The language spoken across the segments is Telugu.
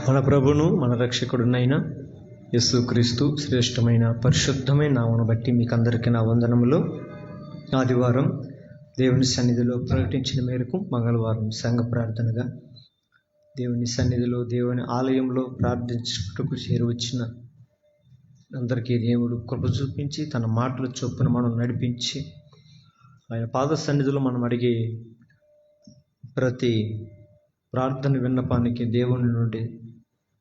మన ప్రభును మన రక్షకుడునైన యేసుక్రీస్తు శ్రేష్టమైన పరిశుద్ధమైన నామమును బట్టి మీకందరికీ నా వందనములు. ఆదివారం దేవుని సన్నిధిలో ప్రకటించిన మేరకు మంగళవారం సంఘ ప్రార్థనగా దేవుని సన్నిధిలో దేవుని ఆలయంలో ప్రార్థించుటకు చేరువచ్చిన అందరికీ దేవుడు కృప చూపించి తన మాటల చొప్పున మనం నడిపించి ఆయన పాద సన్నిధిలో మనం అడిగే ప్రతి ప్రార్థన విన్నపానికి దేవుని నుండి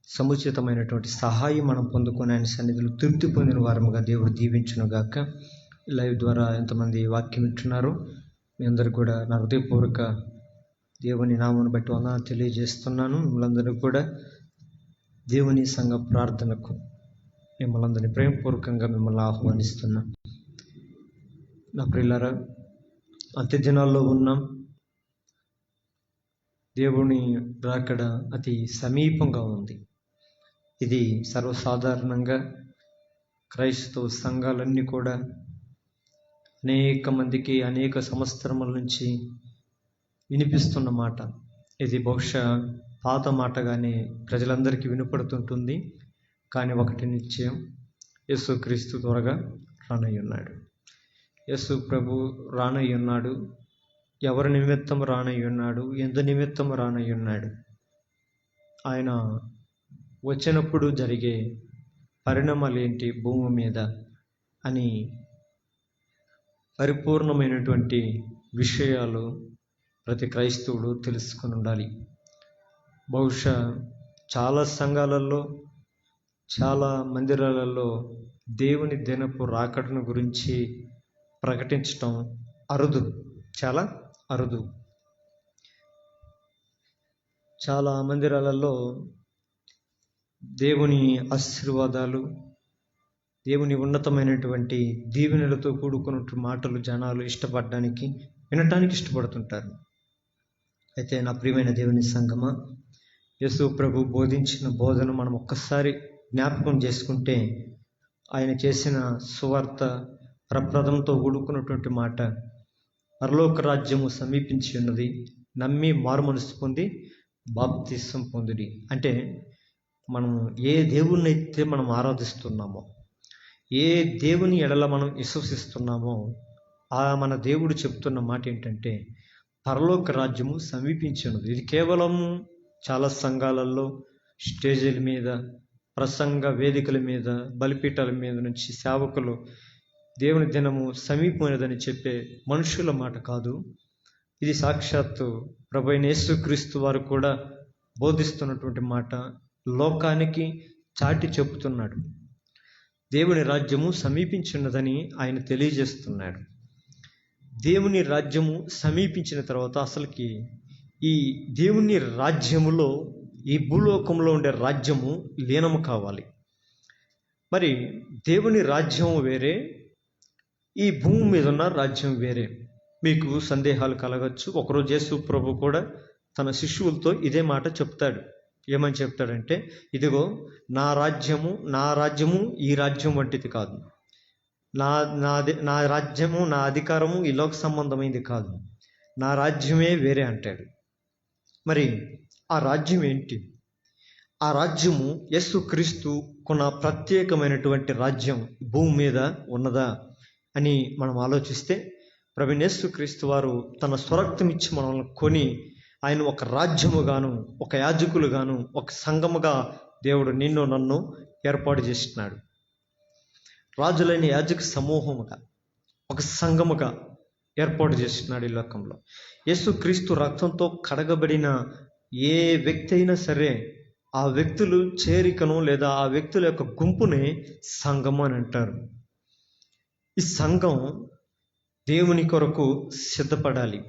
సముచితమైనటువంటి సహాయం మనం పొందుకొని ఆయన సన్నిధిలో తృప్తి పొందిన వారముగా దేవుడు దీవించునుగాక. లైవ్ ద్వారా ఎంతమంది వాక్యం వింటున్నారో మీ అందరూ కూడా నా హృదయపూర్వక దేవుని నామమును బట్టి వందనాలు తెలియజేస్తున్నాను. మిమ్మల్ందరూ కూడా దేవుని సంఘ ప్రార్థనకు మిమ్మల్ందరినీ ప్రేమపూర్వకంగా మిమ్మల్ని ఆహ్వానిస్తున్నా. నా ప్రియులారా, అంత్య దినాల్లో ఉన్నాం. దేవుని రాకడ అతి సమీపంగా ఉంది. ఇది సర్వసాధారణంగా క్రైస్తవ సంఘాలన్నీ కూడా అనేక మందికి అనేక సంవత్సరముల నుంచి వినిపిస్తున్న మాట. ఇది బహుశా పాత మాటగానే ప్రజలందరికీ వినపడుతుంటుంది. కానీ ఒకటి నిశ్చయం, యేసుక్రీస్తు త్వరగా రానయ్యున్నాడు. యేసు ప్రభు రానయ్యున్నాడు. ఎవరి నిమిత్తం రానయ్యున్నాడు, ఎందు నిమిత్తం రానయ్యున్నాడు, ఆయన వచ్చినప్పుడు జరిగే పరిణామాలు ఏంటి భూమి మీద అని పరిపూర్ణమైనటువంటి విషయాలు ప్రతి క్రైస్తవుడు తెలుసుకొని ఉండాలి. బహుశా చాలా సంఘాలలో, చాలా మందిరాలలో దేవుని దినపు రాకడను గురించి ప్రకటించటం అరుదు, చాలా అరుదు. చాలా మందిరాలలో దేవుని ఆశీర్వాదాలు, దేవుని ఉన్నతమైనటువంటి దీవెనలతో కూడుకున్న మాటలు జనాలు ఇష్టపడడానికి, వినటానికి ఇష్టపడుతుంటారు. అయితే నా ప్రియమైన దేవుని సంగమా, యేసు ప్రభు బోధించిన బోధన మనం ఒక్కసారి జ్ఞాపకం చేసుకుంటే, ఆయన చేసిన సువార్త ప్రప్రదంతో కూడుకున్నటువంటి మాట, పరలోక రాజ్యము సమీపించి ఉన్నది, నమ్మి మారుమనసు పొంది బాప్తిసం పొందుడి. అంటే మనం ఏ దేవుణ్ణి అయితే మనం ఆరాధిస్తున్నామో, ఏ దేవుని ఎడల మనం విశ్వసిస్తున్నామో, ఆ మన దేవుడు చెప్తున్న మాట ఏంటంటే పరలోక రాజ్యము సమీపించి ఉన్నది. ఇది కేవలం చాలా సంఘాలలో స్టేజీల మీద, ప్రసంగ వేదికల మీద, బలిపీఠాల మీద నుంచి సేవకులు దేవుని దినము సమీపమైనదని చెప్పే మనుషుల మాట కాదు. ఇది సాక్షాత్తు ప్రభువైన యేసుక్రీస్తు వారు కూడా బోధిస్తున్నటువంటి మాట, లోకానికి చాటి చెబుతున్నాడు. దేవుని రాజ్యము సమీపించున్నదని ఆయన తెలియజేస్తున్నాడు. దేవుని రాజ్యము సమీపించిన తర్వాత అసలుకి ఈ దేవుని రాజ్యములో, ఈ భూలోకంలో ఉండే రాజ్యము లీనము కావాలి. మరి దేవుని రాజ్యం వేరే, ఈ భూమి మీద ఉన్న రాజ్యం వేరే. మీకు సందేహాలు కలగచ్చు. ఒకరోజు యేసు ప్రభు కూడా తన శిష్యులతో ఇదే మాట చెప్తాడు. ఏమని చెప్తాడంటే, ఇదిగో నా రాజ్యము ఈ రాజ్యం వంటిది కాదు, నా రాజ్యము, నా అధికారము ఈ లోక సంబంధమైనది కాదు, నా రాజ్యమే వేరే అంటాడు. మరి ఆ రాజ్యం ఏంటి? ఆ రాజ్యము యేసుక్రీస్తు కొన్న ప్రత్యేకమైనటువంటి రాజ్యం భూమి మీద ఉన్నదా అని మనం ఆలోచిస్తే, ప్రభువైన యేసుక్రీస్తు వారు తన స్వరక్తం ఇచ్చి మనల్ని కొని ఆయన ఒక రాజ్యముగాను, ఒక యాజకులుగాను, ఒక సంఘముగా దేవుడు నిన్ను నన్ను ఏర్పాటు చేస్తున్నాడు. రాజులైన యాజక సమూహముగా, ఒక సంఘముగా ఏర్పాటు చేస్తున్నాడు ఈ లోకంలో. యేసుక్రీస్తు రక్తంతో కడగబడిన ఏ వ్యక్తి అయినా సరే, ఆ వ్యక్తులు చేరికను లేదా ఆ వ్యక్తుల యొక్క గుంపునే సంఘము అని అంటారు. ఈ సంఘం దేవుని కొరకు సిద్ధపడాలి.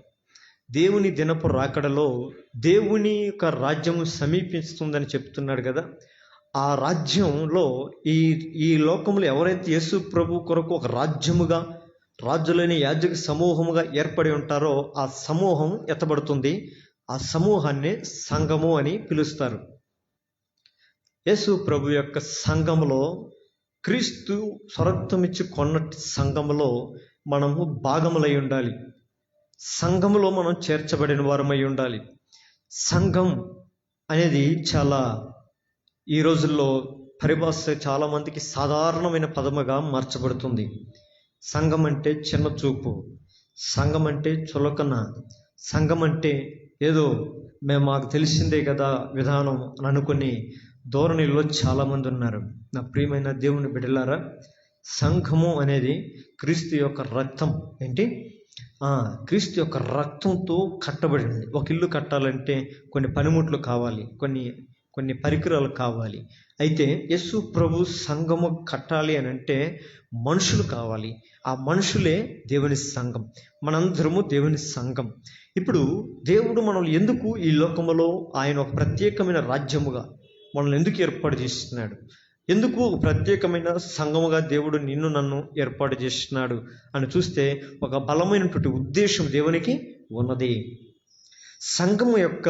దేవుని దినపు రాకడలో దేవుని యొక్క రాజ్యము సమీపిస్తుందని చెప్తున్నాడు కదా. ఆ రాజ్యంలో ఈ లోకంలో ఎవరైతే యేసు ప్రభు కొరకు ఒక రాజ్యముగా, రాజులైన యాజక సమూహముగా ఏర్పడి ఉంటారో ఆ సమూహం ఎత్తబడుతుంది. ఆ సమూహాన్ని సంఘము అని పిలుస్తారు. యేసు ప్రభు యొక్క సంఘములో, క్రీస్తు స్వరక్తమిచ్చి కొన్నటి సంఘములో మనము భాగములై ఉండాలి. సంఘములో మనం చేర్చబడిన వారమై ఉండాలి. సంఘం అనేది చాలా ఈ రోజుల్లో పరిభాష చాలామందికి సాధారణమైన పదముగా మార్చబడుతుంది. సంఘం అంటే చిన్న చూపు, సంఘం అంటే చులకన, సంఘం అంటే ఏదో మాకు తెలిసిందే కదా విధానం అని అనుకుని ధోరణిలో చాలామంది ఉన్నారు. నా ప్రియమైన దేవుని బిడ్డలారా, సంఘము అనేది క్రీస్తు యొక్క రక్తం క్రీస్తు యొక్క రక్తంతో కట్టబడింది. ఒక ఇల్లు కట్టాలంటే కొన్ని పనిముట్లు కావాలి, కొన్ని పరికరాలు కావాలి. అయితే యేసు ప్రభు సంఘము కట్టాలి అని అంటే మనుషులు కావాలి. ఆ మనుషులే దేవుని సంఘం. మనందరము దేవుని సంఘం. ఇప్పుడు దేవుడు మనల్ని ఎందుకు ఈ లోకములో ఆయన ఒక ప్రత్యేకమైన రాజ్యముగా మనల్ని ఎందుకు ఏర్పాటు చేస్తున్నాడు, ఎందుకు ప్రత్యేకమైన సంఘముగా దేవుడు నిన్ను నన్ను ఏర్పాటు చేస్తున్నాడు అని చూస్తే ఒక బలమైనటువంటి ఉద్దేశం దేవునికి ఉన్నది. సంఘము యొక్క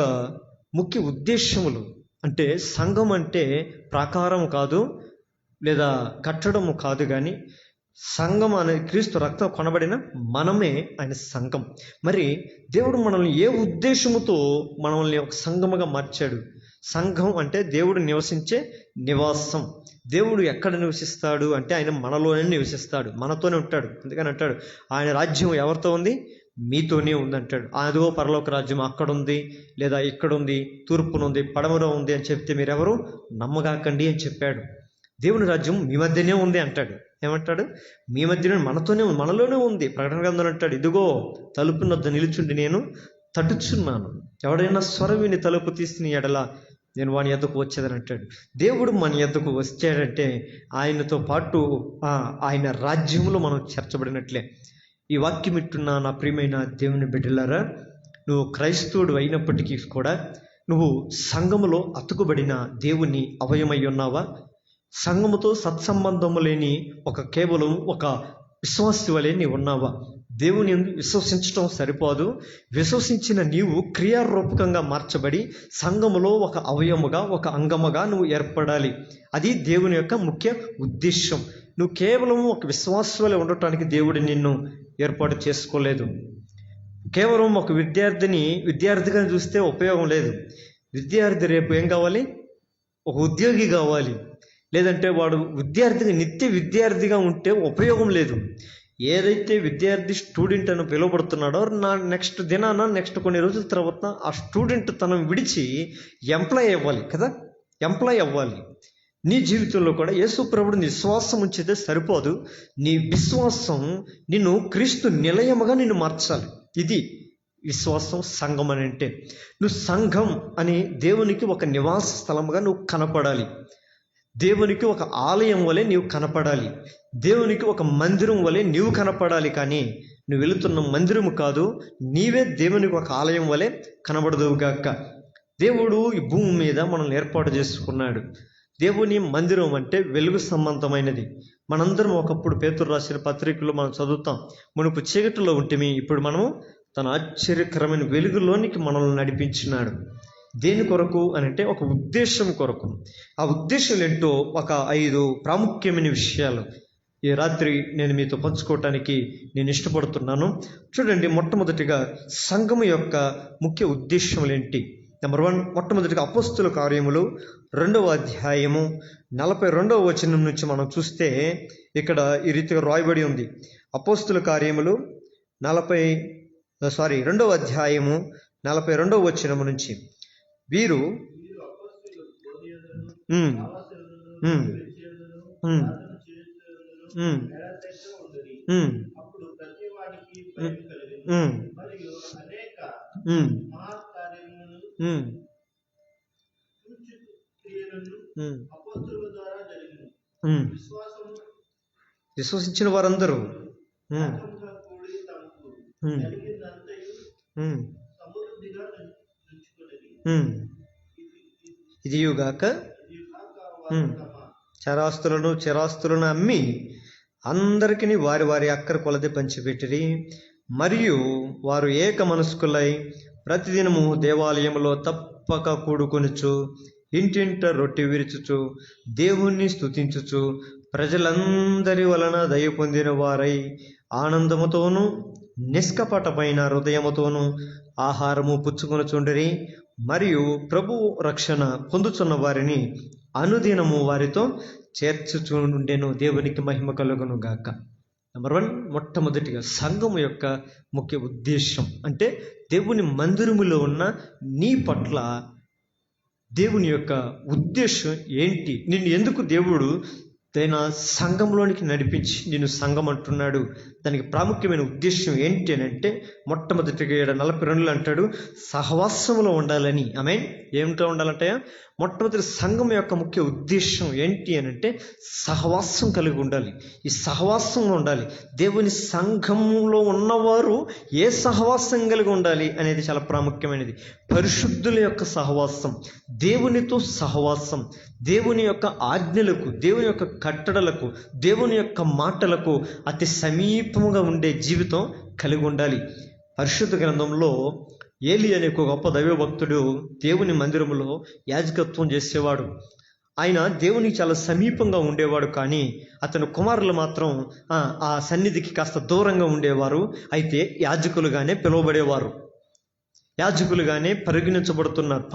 ముఖ్య ఉద్దేశములు అంటే, సంఘం అంటే ప్రాకారం కాదు లేదా కట్టడము కాదు, కానీ సంఘం అనే క్రీస్తు రక్తం కొనబడిన మనమే ఆయన సంఘం. మరి దేవుడు మనల్ని ఏ ఉద్దేశముతో మనల్ని ఒక సంఘముగా మార్చాడు? సంఘం అంటే దేవుడు నివసించే నివాసం. దేవుడు ఎక్కడ నివసిస్తాడు అంటే ఆయన మనలోనే నివసిస్తాడు, మనతోనే ఉంటాడు. అందుకని అంటాడు, ఆయన రాజ్యం ఎవరితో ఉంది? మీతోనే ఉంది అంటాడు. అదిగో పరలోక రాజ్యం అక్కడ ఉంది, లేదా ఇక్కడ ఉంది, తూర్పునుంది, పడమర ఉంది అని చెప్తే మీరెవరు నమ్మగాకండి అని చెప్పాడు. దేవుని రాజ్యం మీ మధ్యనే ఉంది అంటాడు. ఏమంటాడు? మీ మధ్యనే, మనలోనే ఉంది. ప్రకటన గ్రంథంలో అంటాడు, ఇదిగో తలుపు వద్ద నిలుచుండి నేను తట్టుచున్నాను, ఎవడైనా స్వరం విని తలుపు తీసిన ఎడల నేను వాని ఎద్దకు వచ్చేదని అంటాడు. దేవుడు మన ఎద్దకు వచ్చాడంటే ఆయనతో పాటు ఆయన రాజ్యంలో మనం చేర్చబడినట్లే. ఈ వాక్యం ఇట్టున్న నా ప్రియమైన దేవుని బిడ్డలారా, నువ్వు క్రైస్తవుడు అయినప్పటికీ కూడా నువ్వు సంఘములో అతుకుబడిన దేవుని అవయమై ఉన్నావా? సంఘముతో సత్సంబంధము లేని కేవలం ఒక విశ్వాసి వలె నీవు ఉన్నావా? దేవుని విశ్వసించడం సరిపోదు. విశ్వసించిన నీవు క్రియారూపకంగా మార్చబడి సంఘములో ఒక అవయముగా, ఒక అంగముగా నువ్వు ఏర్పడాలి. అది దేవుని యొక్క ముఖ్య ఉద్దేశం. నువ్వు కేవలం ఒక విశ్వాసి వలె ఉండటానికి దేవుడు నిన్ను ఏర్పాటు చేసుకోలేదు. కేవలం ఒక విద్యార్థిగా చూస్తే ఉపయోగం లేదు. విద్యార్థి రేపు ఏం కావాలి? ఒక ఉద్యోగి కావాలి. లేదంటే వాడు నిత్య విద్యార్థిగా ఉంటే ఉపయోగం లేదు. ఏదైతే విద్యార్థి స్టూడెంట్ అని పిలువబడుతున్నాడో నెక్స్ట్ కొన్ని రోజుల తర్వాత ఆ స్టూడెంట్ తనం విడిచి ఎంప్లాయ్ అవ్వాలి కదా, ఎంప్లాయ్ అవ్వాలి. నీ జీవితంలో కూడా యేసు ప్రభువుని విశ్వాసం ఉంచితే సరిపోదు. నీ విశ్వాసం నిన్ను క్రీస్తు నిలయముగా నిన్ను మార్చాలి. ఇది విశ్వాసం. సంఘం అని అంటే నువ్వు సంఘం అని దేవునికి ఒక నివాస స్థలముగా నువ్వు కనపడాలి. దేవునికి ఒక ఆలయం వలె నీవు కనపడాలి. దేవునికి ఒక మందిరం వలె నీవు కనపడాలి. కానీ నువ్వు వెళుతున్న మందిరము కాదు, నీవే దేవునికి ఒక ఆలయం వలె కనబడదువుగాక. దేవుడు ఈ భూమి మీద మనల్ని ఏర్పాటు చేసుకున్నాడు. దేవుని మందిరం అంటే వెలుగు సంబంధమైనది. మనందరం ఒకప్పుడు పేతురు రాసిన పత్రికలో మనం చదువుతాం, మునుపు చీకటిలో ఉంటేమి ఇప్పుడు మనము తన ఆశ్చర్యకరమైన వెలుగులోనికి మనల్ని నడిపించినాడు. దేని కొరకు అని అంటే ఒక ఉద్దేశం కొరకు. ఆ ఉద్దేశం ఏంటో ఒక 5 ప్రాముఖ్యమైన విషయాలు ఈ రాత్రి నేను మీతో పంచుకోవటానికి నేను ఇష్టపడుతున్నాను. చూడండి, మొట్టమొదటిగా సంఘము యొక్క ముఖ్య ఉద్దేశములు ఏంటి? నెంబర్ 1, మొట్టమొదటిగా అపోస్తుల కార్యములు 2వ అధ్యాయము 42వ వచనం నుంచి మనం చూస్తే ఇక్కడ ఈ రీతిగా రాయబడి ఉంది. అపోస్తుల కార్యములు 2వ అధ్యాయము 42వ వచనం నుంచి, వీరు విశ్వసించిన వారందరూ ఇదియుగాక చరాస్తులను అమ్మి అందరికీ వారి వారి అక్కర కొలది పంచిపెట్టిరి. మరియు వారు ఏక మనస్కులై ప్రతిదినము దేవాలయములో తప్పక కూడుకొనుచు ఇంటింట రొట్టె విరుచుచు దేవుణ్ణి స్తుతించుచు ప్రజలందరి వలన దయ పొందిన వారై ఆనందముతోనూ నిష్కపటమైన హృదయముతోనూ ఆహారము పుచ్చుకొనుచుండిరి. మరియు ప్రభువు రక్షణ పొందుచున్న వారిని అనుదినము వారితో చేర్చుచుండెను. దేవునికి మహిమ కలుగును గాక. నెంబర్ 1, మొట్టమొదటిగా సంఘము యొక్క ముఖ్య ఉద్దేశం అంటే దేవుని మందిరములో ఉన్న నీ పట్ల దేవుని యొక్క ఉద్దేశం ఏంటి? నిన్ను ఎందుకు దేవుడు తన సంఘంలోనికి నడిపించి నిన్ను సంఘం అంటున్నాడు? దానికి ప్రాముఖ్యమైన ఉద్దేశం ఏంటి అని అంటే మొట్టమొదటిగా 42 అంటాడు, సహవాసంలో ఉండాలని. ఆమేన్. ఏమిటో ఉండాలంటే మొట్టమొదటి సంఘం యొక్క ముఖ్య ఉద్దేశం ఏంటి అని అంటే సహవాసం కలిగి ఉండాలి. ఈ సహవాసంలో ఉండాలి. దేవుని సంఘంలో ఉన్నవారు ఏ సహవాసం కలిగి ఉండాలి అనేది చాలా ప్రాముఖ్యమైనది. పరిశుద్ధుల యొక్క సహవాసం, దేవునితో సహవాసం, దేవుని యొక్క ఆజ్ఞలకు, దేవుని యొక్క కట్టడలకు, దేవుని యొక్క మాటలకు అతి సమీపముగా ఉండే జీవితం కలిగి ఉండాలి. పరిశుద్ధ గ్రంథంలో ఏలి అనే ఒక గొప్ప దైవభక్తుడు దేవుని మందిరములో యాజకత్వం చేసేవాడు. ఆయన దేవునికి చాలా సమీపంగా ఉండేవాడు, కానీ అతని కుమారులు మాత్రం ఆ సన్నిధికి కాస్త దూరంగా ఉండేవారు. అయితే యాజకులుగానే పిలువబడేవారు, యాజకులుగానే పరిగణించబడుతున్నారు.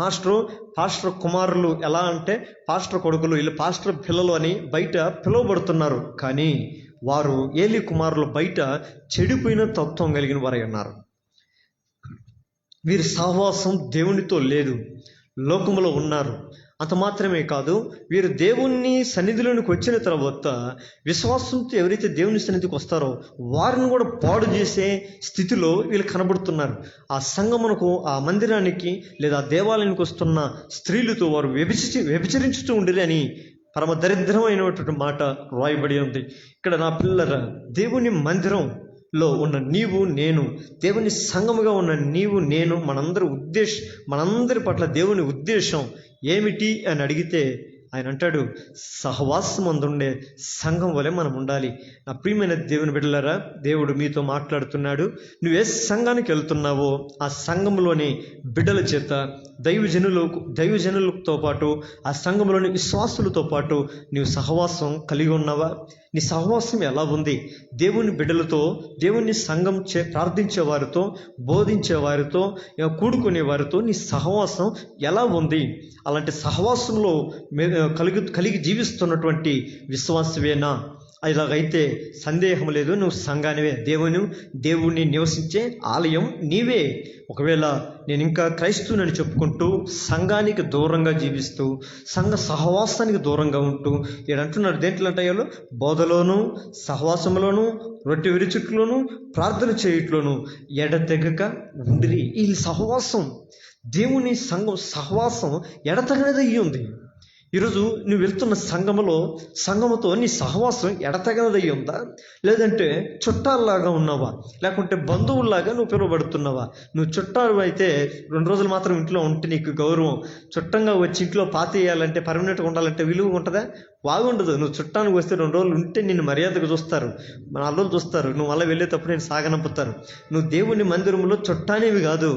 పాస్టర్ కుమారులు ఎలా అంటే పాస్టర్ కొడుకులు, వీళ్ళు పాస్టర్ పిల్లలు అని బయట పిలువబడుతున్నారు. కానీ వారు ఏలి కుమారులు బయట చెడిపోయిన తత్వం కలిగిన వారై ఉన్నారు. వీరి సహవాసం దేవునితో లేదు, లోకములో ఉన్నారు. అంత మాత్రమే కాదు, వీరు దేవుని సన్నిధిలోనికి వచ్చిన తర్వాత విశ్వాసంతో ఎవరైతే దేవుని సన్నిధికి వస్తారో వారిని కూడా పాడు చేసే స్థితిలో వీళ్ళు కనబడుతున్నారు. ఆ సంఘమునకు, ఆ మందిరానికి లేదా దేవాలయానికి వస్తున్న స్త్రీలతో వారు వ్యభిచరించుతూ ఉండేది అని పరమ దరిద్రమైనటువంటి మాట రాయబడి ఉంది. ఇక్కడ నా పిల్లల, దేవుని మందిరంలో ఉన్న నీవు నేను, దేవుని సంఘముగా ఉన్న నీవు నేను, మనందరి పట్ల దేవుని ఉద్దేశం ఏమిటి అని అడిగితే ఆయన అంటాడు, సహవాసం అందుండే సంఘం వలె మనం ఉండాలి. నా ప్రియమైన దేవుని బిడ్డలారా, దేవుడు మీతో మాట్లాడుతున్నాడు. నువ్వు ఏ సంఘానికి వెళ్తున్నావో ఆ సంఘంలోని బిడ్డల చేత, దైవజనులతో పాటు ఆ సంఘంలోని విశ్వాసులతో పాటు నీవు సహవాసం కలిగి ఉన్నావా? నీ సహవాసం ఎలా ఉంది? దేవుని బిడ్డలతో, దేవుని సంఘం ప్రార్థించే వారితో, బోధించే వారితో, కూడుకునే వారితో నీ సహవాసం ఎలా ఉంది? అలాంటి సహవాసంలో కలిగి జీవిస్తున్నటువంటి విశ్వాసవేనా? ఇలాగైతే సందేహం లేదు, నువ్వు సంఘానివే. దేవుణ్ణి నివసించే ఆలయం నీవే. ఒకవేళ నేను ఇంకా క్రైస్తవునని చెప్పుకుంటూ సంఘానికి దూరంగా జీవిస్తూ, సంఘ సహవాసానికి దూరంగా ఉంటూ, ఏడంటున్నారు దేంట్లో అంటాయో, బోధలోను, సహవాసంలోను, రొట్టె విరుచుట్లోను, ప్రార్థన చేయట్లోను ఎడతెగక ఉండిరి. ఈ సహవాసం, దేవుని సహవాసం ఎడతెగనిది అయ్యి ఉంది. ఈరోజు నువ్వు వెళ్తున్న సంఘముతో నీ సహవాసం ఎడతెగనిదయ్యి ఉందా? లేదంటే చుట్టాల్లాగా ఉన్నావా? లేకుంటే బంధువుల్లాగా నువ్వు పిలువబడుతున్నావా? నువ్వు చుట్టాలు అయితే 2 రోజులు మాత్రం ఇంట్లో ఉంటే నీకు గౌరవం. చుట్టంగా వచ్చి ఇంట్లో పాతేయాలంటే, పర్మనెంట్గా ఉండాలంటే విలువ ఉంటుందా? బాగుండదు. నువ్వు చుట్టానికి వస్తే 2 రోజులు ఉంటే నిన్ను మర్యాదగా చూస్తారు, 4 రోజులు చూస్తారు. నువ్వు మళ్ళీ వెళ్ళేటప్పుడు నేను సాగనంపుతారు. నువ్వు దేవుని మందిరంలో చుట్టానేవి కాదు,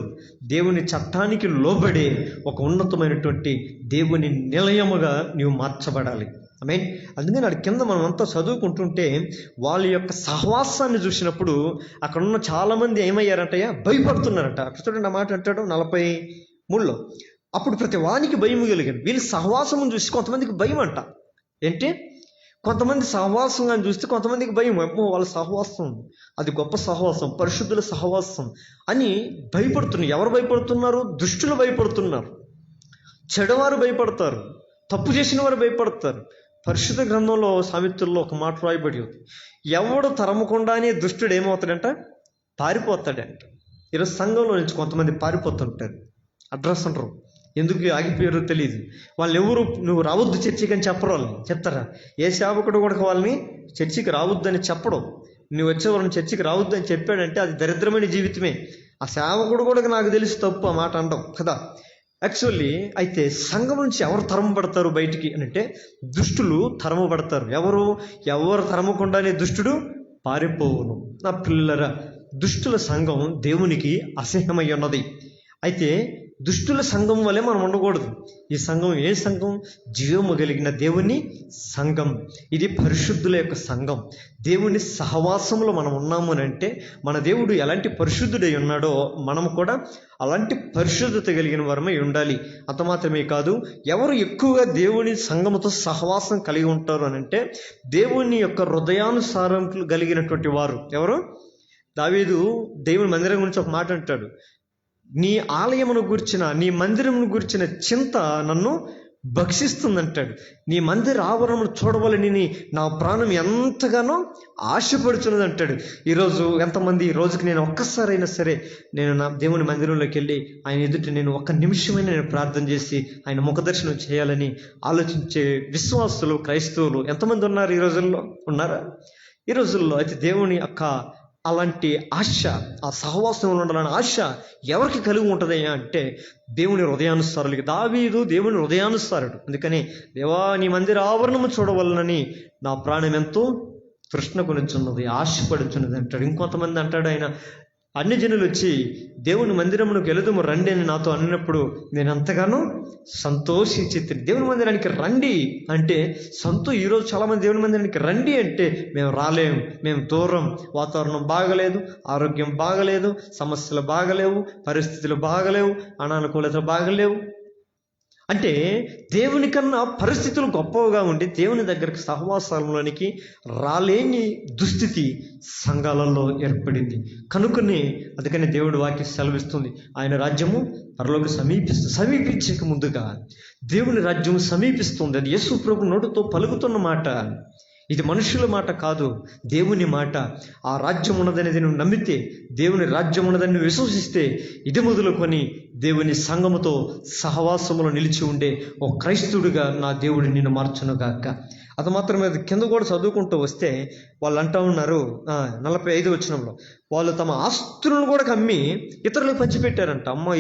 దేవుని చట్టానికి లోబడే ఒక ఉన్నతమైనటువంటి దేవుని నిలయముగా నీవు మార్చబడాలి. ఆమేన్. అందుకని అక్కడ కింద మనం అంతా చదువుకుంటుంటే వాళ్ళ యొక్క సహవాసాన్ని చూసినప్పుడు అక్కడ ఉన్న చాలామంది ఏమయ్యారంటయ్యా, భయపడుతున్నారంట. అక్కడ చూడండి ఆ మాట అంటాడు 43లో, అప్పుడు ప్రతి వానికి భయము కలిగాను. వీళ్ళు సహవాసము చూసి కొంతమందికి భయం అంట. ఏంటి? కొంతమంది సహవాసంగా చూస్తే కొంతమందికి భయం. అమ్మో, వాళ్ళ సహవాసం అది గొప్ప సహవాసం, పరిశుద్ధుల సహవాసం అని భయపడుతున్నారు. ఎవరు భయపడుతున్నారు? దుష్టులు భయపడుతున్నారు, చెడవారు భయపడతారు, తప్పు చేసిన వారు భయపడతారు. పరిశుద్ధ గ్రంథంలో సామెతల్లో ఒక మాట రాయబడి ఉంది, ఎవడు తరమకుండానే దుష్టుడు ఏమవుతాడంట? పారిపోతాడంట. ఈరోజు సంఘంలో నుంచి కొంతమంది పారిపోతుంటారు, అడ్రస్ అంటారు, ఎందుకు ఆగిపోయారో తెలియదు. వాళ్ళు ఎవరు, నువ్వు రావద్దు చర్చికి అని చెప్పరు. వాళ్ళని చెప్తారా? ఏ సేవకుడు కూడా వాళ్ళని చర్చికి రావద్దని చెప్పడం. నువ్వు వచ్చే వాళ్ళని చర్చికి రావద్దు అని చెప్పాడంటే అది దరిద్రమైన జీవితమే. ఆ సేవకుడు కూడా నాకు తెలిసి తప్పు ఆ మాట అనడం కదా. యాక్చువల్లీ అయితే సంఘం నుంచి ఎవరు తరమబడతారు బయటికి అని అంటే దుష్టులు తరమబడతారు. ఎవరు తరమకుండానే దుష్టుడు పారిపోవును. నా పిల్లరా, దుష్టుల సంఘం దేవునికి అసహ్యమై ఉన్నది. అయితే దుష్టుల సంఘం వలె మనం ఉండకూడదు. ఈ సంఘం ఏ సంఘం? జీవము కలిగిన దేవుని సంఘం. ఇది పరిశుద్ధుల యొక్క సంఘం. దేవుని సహవాసంలో మనం ఉన్నాము అని అంటే మన దేవుడు ఎలాంటి పరిశుద్ధుడై ఉన్నాడో మనము కూడా అలాంటి పరిశుద్ధత కలిగిన వారమై ఉండాలి. అంత మాత్రమే కాదు, ఎవరు ఎక్కువగా దేవుని సంఘముతో సహవాసం కలిగి ఉంటారు అని అంటే దేవుని యొక్క హృదయానుసారం కలిగినటువంటి వారు. ఎవరు? దావీదు దేవుని మందిరం గురించి ఒక మాట అంటాడు, నీ ఆలయమును గురించిన, నీ మందిరమును గురించిన చింత నన్ను భక్షిస్తుందంటాడు. నీ మందిర ఆవరణను చూడవాలని నా ప్రాణం ఎంతగానో ఆశపడుచున్నది అంటాడు. ఈరోజు ఎంతమంది, ఈ రోజుకి నేను ఒక్కసారైనా సరే నేను నా దేవుని మందిరంలోకి వెళ్ళి ఆయన ఎదుట నేను ఒక్క నిమిషమైనా నేను ప్రార్థన చేసి ఆయన ముఖదర్శనం చేయాలని ఆలోచించే విశ్వాసులు, క్రైస్తవులు ఎంతమంది ఉన్నారు? ఈ రోజుల్లో ఉన్నారా? ఈ రోజుల్లో అయితే దేవుని యొక్క అలాంటి ఆశ, ఆ సహవాసంలో ఉండాలని ఆశ ఎవరికి కలిగి ఉంటుంది అంటే దేవుని హృదయానుసారులకి. దావీదు దేవుని హృదయానుసారుడు. అందుకని దేవా నీ మందిర ఆవరణము చూడవలనని నా ప్రాణం ఎంతో తృష్ణ కొనుచున్నది, ఆశపడుచున్నది అంటాడు. ఇంకొంతమంది అంటాడు, ఆయన అన్ని జనులు వచ్చి దేవుని మందిరమునకు వెళుదుము రండి అని నాతో అన్నప్పుడు నేను ఎంతగానో సంతోషించి, దేవుని మందిరానికి రండి అంటే ఈరోజు చాలామంది దేవుని మందిరానికి రండి అంటే మేము రాలేము, మేము దూరం, వాతావరణం బాగలేదు, ఆరోగ్యం బాగలేదు, సమస్యలు బాగలేవు, పరిస్థితులు బాగలేవు, అనానుకూలతలు బాగలేవు అంటే దేవుని కన్నా పరిస్థితులు గొప్పగా ఉండి దేవుని దగ్గరికి సహవాసాలలోనికి రాలేని దుస్థితి సంఘాలలో ఏర్పడింది. కనుకనే అందుకని దేవుడి వాక్యం సెలవిస్తుంది, ఆయన రాజ్యము పరలోకి సమీపించక ముందుగా దేవుని రాజ్యం సమీపిస్తుంది. అది యేసు ప్రభు నోటితో పలుకుతున్న మాట. ఇది మనుషుల మాట కాదు, దేవుని మాట. ఆ రాజ్యం ఉన్నదనేది నువ్వు నమ్మితే, దేవుని రాజ్యం ఉన్నదని నువ్వు విశ్వసిస్తే, ఇది మొదలుకొని దేవుని సంఘముతో సహవాసములో నిలిచి ఉండే ఓ క్రైస్తవుడిగా నా దేవుడు నిన్ను మార్చునుగాక. అది మాత్రమే కింద కూడా చదువుకుంటూ వస్తే వాళ్ళు అంటూ ఉన్నారు 45వ వచనంలో, వాళ్ళు తమ ఆస్తులను కూడా కమ్మి ఇతరులకు పంచిపెట్టారంట. అమ్మ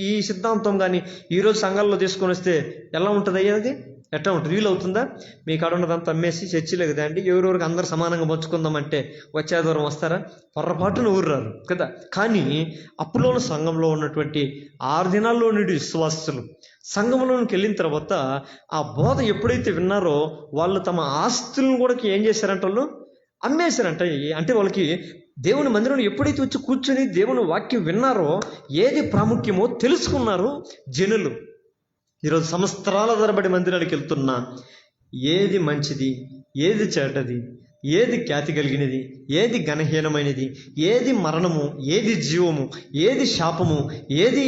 ఈ సిద్ధాంతం కానీ ఈరోజు సంఘాల్లో తీసుకొని వస్తే ఎలా ఉంటుంది అయ్యేది? ఎట్లా ఉంటుంది? వీలు అవుతుందా? మీ కాడ ఉన్నదంతా అమ్మేసి చర్చిలే కదా అండి, ఎవరెవరికి అందరు సమానంగా పంచుకుందామంటే వచ్చే దూరం వస్తారా? పొర్రపాటున ఊరు రారు కదా. కానీ అప్పులోని సంఘంలో ఉన్నటువంటి 6 దినాల్లో నుండి విశ్వాసులు సంఘంలోనికి వెళ్ళిన తర్వాత ఆ బోధ ఎప్పుడైతే విన్నారో వాళ్ళు తమ ఆస్తులను కూడా ఏం చేశారంట? వాళ్ళు అమ్మేశారంట. అంటే వాళ్ళకి దేవుని మందిరంలో ఎప్పుడైతే వచ్చి కూర్చొని దేవుని వాక్యం విన్నారో ఏది ప్రాముఖ్యమో తెలుసుకున్నారు జనులు. ఈరోజు సంవత్సరాల తరబడి మందిరానికి వెళ్తున్నా ఏది మంచిది, ఏది చెడ్డది, ఏది ఖ్యాతి కలిగినది, ఏది ఘనహీనమైనది, ఏది మరణము, ఏది జీవము, ఏది శాపము, ఏది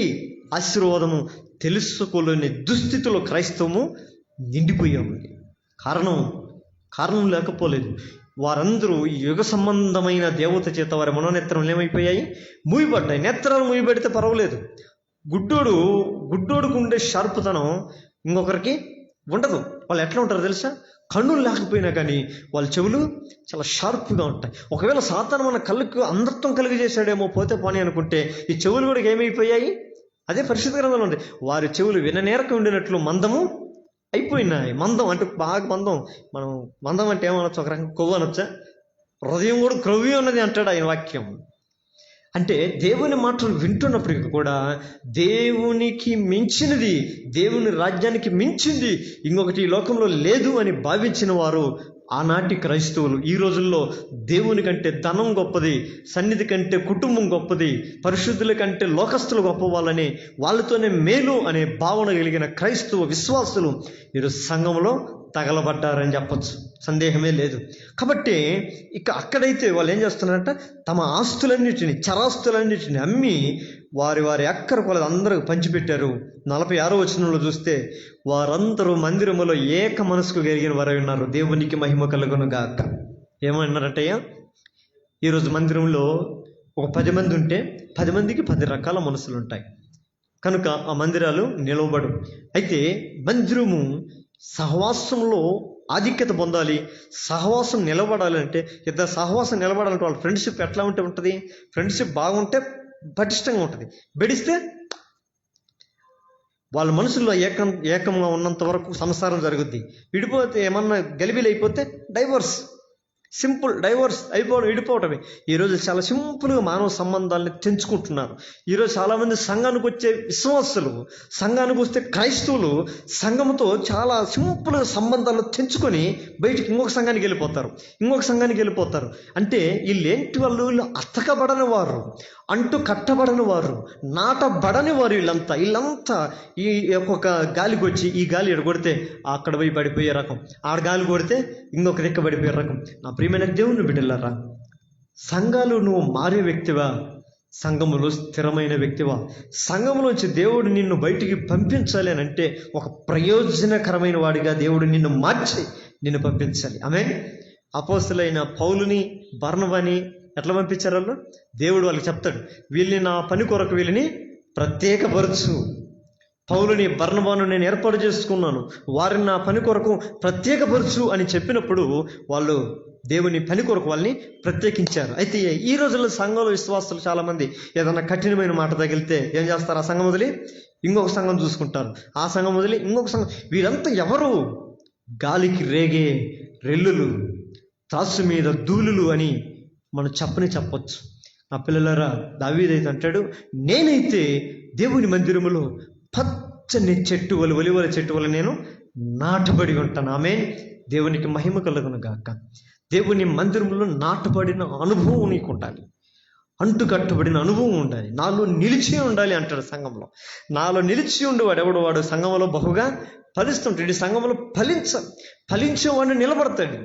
ఆశీర్వాదము తెలుసుకోలేని దుస్థితిలో క్రైస్తవము నిండిపోయాము. కారణం లేకపోలేదు. వారందరూ యుగ సంబంధమైన దేవత చేత వారి మనోనేత్రములు ఏమైపోయాయి? మూయబడ్డాయి. నేత్రాలు మూయబడితే పర్వాలేదు, గుడ్డోడుకు ఉండే షార్పుతనం ఇంకొకరికి ఉండదు. వాళ్ళు ఎట్లా ఉంటారో తెలుసా? కన్నులు లేకపోయినా కానీ వాళ్ళ చెవులు చాలా షార్ప్గా ఉంటాయి. ఒకవేళ సాతాను మన కళ్ళకు అంధత్వం కలిగజేశాడేమో పోతే పోనీ అనుకుంటే ఈ చెవులు కూడా ఏమైపోయాయి? అదే పరిశుద్ధ గ్రంథంలో ఉంది, వారి చెవులు విననేరక ఉండినట్లు మందము అయిపోయినాయి. మందం అంటే బాగా మనం మందం అంటే ఏమనొచ్చు? ఒక రకంగా కొవ్వు అనొచ్చా? హృదయం కూడా క్రొవ్వి ఉన్నది అంటాడు ఆయన వాక్యం. అంటే దేవుని మాటలు వింటున్నప్పటికీ కూడా దేవునికి మించినది, దేవుని రాజ్యానికి మించింది ఇంకొకటి ఈ లోకంలో లేదు అని భావించిన వారు ఆనాటి క్రైస్తవులు. ఈ రోజుల్లో దేవుని కంటే ధనం గొప్పది, సన్నిధి కంటే కుటుంబం గొప్పది, పరిశుద్ధుల కంటే లోకస్తులు గొప్పవాళ్ళని, వాళ్ళతోనే మేలు అనే భావన కలిగిన క్రైస్తవ విశ్వాసులు ఈరోజు సంఘంలో తగలబడ్డారని చెప్పచ్చు, సందేహమే లేదు. కాబట్టి అక్కడైతే వాళ్ళు ఏం చేస్తున్నారంట? తమ ఆస్తులన్నిటిని, చరాస్తులన్నిటిని అమ్మి వారి అక్కర కొలది అందరికి పంచిపెట్టారు. 46వ వచనంలో చూస్తే వారందరూ మందిరములో ఏక మనసుకు కలిగిన వారై ఉన్నారు. దేవునికి మహిమ కలుగును గాక. ఏమన్నారంటయ్యా? ఈరోజు మందిరంలో ఒక 10 మంది ఉంటే 10 మందికి 10 రకాల మనసులు ఉంటాయి కనుక ఆ మందిరాలు నిలవబడు. అయితే మందిరము సహవాసంలో ఆధిక్యత పొందాలి, సహవాసం నిలబడాలి అంటే, ఇద్దరు సహవాసం నిలబడాలంటే వాళ్ళ ఫ్రెండ్షిప్ ఎట్లా ఉంటుంది? ఫ్రెండ్షిప్ బాగుంటే పటిష్టంగా ఉంటుంది, బెడిస్తే వాళ్ళ మనసుల్లో ఏకంగా ఉన్నంత వరకు సంసారం జరుగుద్ది. విడిపోతే ఏమన్నా గలిబిలి అయిపోతే డైవర్స్. Simple divorce విడిపోవటమే. ఈరోజు చాలా సింపుల్గా మానవ సంబంధాలని తెంచుకుంటున్నారు. ఈరోజు చాలామంది సంఘానికి వచ్చే విశ్వాసులు, సంఘానికి వస్తే క్రైస్తవులు సంఘంతో చాలా సింపుల్గా సంబంధాలు తెంచుకొని బయటికి ఇంకొక సంఘానికి వెళ్ళిపోతారు. అంటే వీళ్ళేంటి వాళ్ళు? వీళ్ళు అతకబడని వారు, అంటు కట్టబడని వారు, నాటబడని వారు. వీళ్ళంతా ఈ ఒక్కొక్క గాలికి వచ్చి ఈ గాలి ఎడగొడితే అక్కడ పోయి పడిపోయే రకం, ఆడ గాలి కొడితే ఇంకొక దిక్క పడిపోయే రకం. నా ప్రియమైన దేవుని బిడ్డలారా, సంఘాలు నువ్వు మారే వ్యక్తివా? సంఘములో స్థిరమైన వ్యక్తివా? సంఘములోంచి దేవుడు నిన్ను బయటికి పంపించాలి అని అంటే ఒక ప్రయోజనకరమైన వాడిగా దేవుడు నిన్ను మార్చి నిన్ను పంపించాలి. ఆమేన్. అపోస్తలులైన పౌలుని, బర్నబాని ఎట్లా పంపించారు వాళ్ళు? దేవుడు వాళ్ళకి చెప్తాడు, వీళ్ళని నా పని కొరకు వీళ్ళని ప్రత్యేకపరచు. పౌలుని, బర్నబాను నేను ఏర్పాటు చేసుకున్నాను, వారిని నా పని కొరకు ప్రత్యేకపరచు అని చెప్పినప్పుడు వాళ్ళు దేవుని పని కొరకు వాళ్ళని ప్రత్యేకించారు. అయితే ఈ రోజుల్లో సంఘంలో విశ్వాసులు చాలామంది ఏదన్నా కఠినమైన మాట తగిలితే ఏం చేస్తారు? ఆ సంఘం వదిలి ఇంకొక సంఘం చూసుకుంటారు, ఆ సంఘం వదిలి ఇంకొక సంఘం. వీరంతా ఎవరు? గాలికి రేగే రెల్లులు, త్రాసు మీద ధూళులు అని మనం చెప్పొచ్చు. నా పిల్లలారా, దావీదైతే అంటాడు, నేనైతే దేవుని మందిరములో పచ్చని చెట్టు వల్ల, ఒలివల చెట్టు వల్ల నేను నాటబడి ఉంటాను. ఆమేన్. దేవునికి మహిమ కలుగును గాక. దేవుని మందిరంలో నాటబడిన అనుభవం నీకు ఉండాలి, అంటుకట్టబడిన అనుభవం ఉండాలి, నాలో నిలిచి ఉండాలి అంటాడు. సంఘంలో నాలో నిలిచి ఉండేవాడు ఎవడు? వాడు సంఘంలో బహుగా ఫలిస్తుంటాడు. ఈ సంఘంలో ఫలించేవాడిని నిలబడతాడు.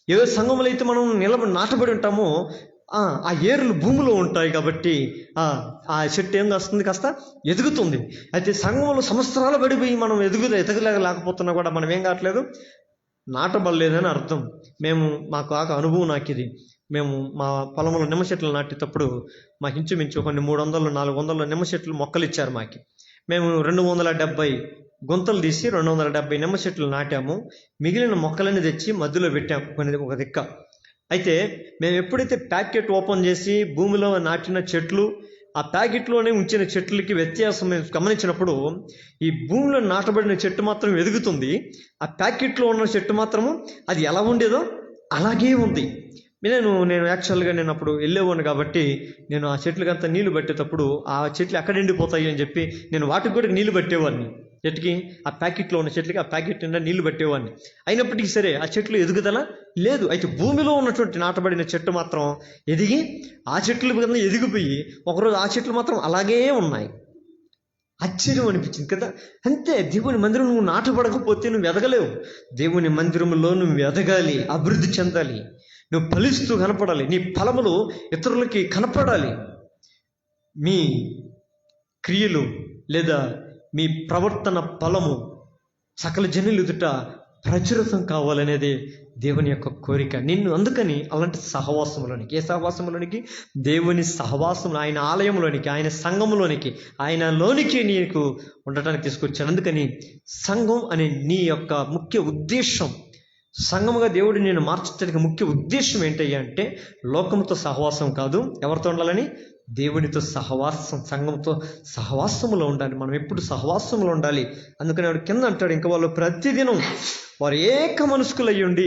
ఏ సంఘంలో అయితే మనం నాటబడి ఉంటామో ఆ ఏర్లు భూమిలో ఉంటాయి కాబట్టి ఆ చెట్టు ఏం కాస్తుంది? కాస్త ఎదుగుతుంది. అయితే సంఘంలో సంవత్సరాలు పడిపోయి మనం ఎదగలేకపోతున్నా కూడా మనం ఏం కావట్లేదు? నాటబడలేదని అర్థం. మాకు అనుభవం నాకు ఇది. మేము మా పొలంలో నిమ్మ చెట్లు నాటేటప్పుడు మాకు ఇంచుమించు కొన్ని 300-400 నిమ్మ చెట్లు మొక్కలు ఇచ్చారు మాకు. మేము 270 గుంతలు తీసి 270 నిమ్మ చెట్లు నాటాము. మిగిలిన మొక్కలని తెచ్చి మధ్యలో పెట్టాము ఒక దిక్క. అయితే మేము ఎప్పుడైతే ప్యాకెట్ ఓపెన్ చేసి భూమిలో నాటిన చెట్లు, ఆ ప్యాకెట్లోనే ఉంచిన చెట్లకి వ్యత్యాసం మేము గమనించినప్పుడు, ఈ భూమిలో నాటబడిన చెట్టు మాత్రం ఎదుగుతుంది, ఆ ప్యాకెట్లో ఉన్న చెట్టు మాత్రము అది ఎలా ఉండేదో అలాగే ఉంది. నేను యాక్చువల్గా నేను అప్పుడు వెళ్ళేవాడిని కాబట్టి నేను ఆ చెట్లకంతా నీళ్లు పట్టేటప్పుడు ఆ చెట్లు ఎక్కడ ఎండిపోతాయి అని చెప్పి నేను వాటికి కూడా నీళ్లు పట్టేవాడిని. చెట్టుకి ఆ ప్యాకెట్లో ఉన్న చెట్లకి ఆ ప్యాకెట్ నిండా నీళ్లు పట్టేవాడిని. అయినప్పటికీ సరే ఆ చెట్లు ఎదుగుదల లేదు. అయితే భూమిలో ఉన్నటువంటి నాటబడిన చెట్టు మాత్రం ఎదిగి ఆ చెట్లు కింద ఎదిగిపోయి ఒకరోజు ఆ చెట్లు మాత్రం అలాగే ఉన్నాయి. ఆశ్చర్యం అనిపించింది కదా. అంతే, దేవుని మందిరం నువ్వు నాటబడకపోతే నువ్వు ఎదగలేవు. దేవుని మందిరంలో నువ్వు ఎదగాలి, అభివృద్ధి చెందాలి, నువ్వు ఫలిస్తూ కనపడాలి, నీ ఫలములు ఇతరులకి కనపడాలి. మీ క్రియలు లేదా మీ ప్రవర్తన ఫలము సకల జనులు ఎదుట ప్రచురితం కావాలనేది దేవుని యొక్క కోరిక. అందుకని అలాంటి సహవాసంలోనికి, ఏ సహవాసంలోనికి? దేవుని సహవాసంలో, ఆయన ఆలయంలోనికి, ఆయన సంఘంలోనికి, ఆయనలోనికి నీకు ఉండటానికి తీసుకొచ్చాడు. అందుకని సంఘం అనే నీ యొక్క ముఖ్య ఉద్దేశం, సంఘముగా దేవుడు నేను మార్చడానికి ముఖ్య ఉద్దేశం ఏంటయ్యా అంటే లోకంతో సహవాసం కాదు. ఎవరితో ఉండాలని? దేవునితో సహవాసం, సంఘంతో సహవాసములో ఉండాలి. మనం ఎప్పుడు సహవాసములో ఉండాలి. అందుకని వాడు కింద అంటాడు, ఇంకా వాళ్ళు ప్రతిదినం వారు ఏక మనస్కులయ్యి ఉండి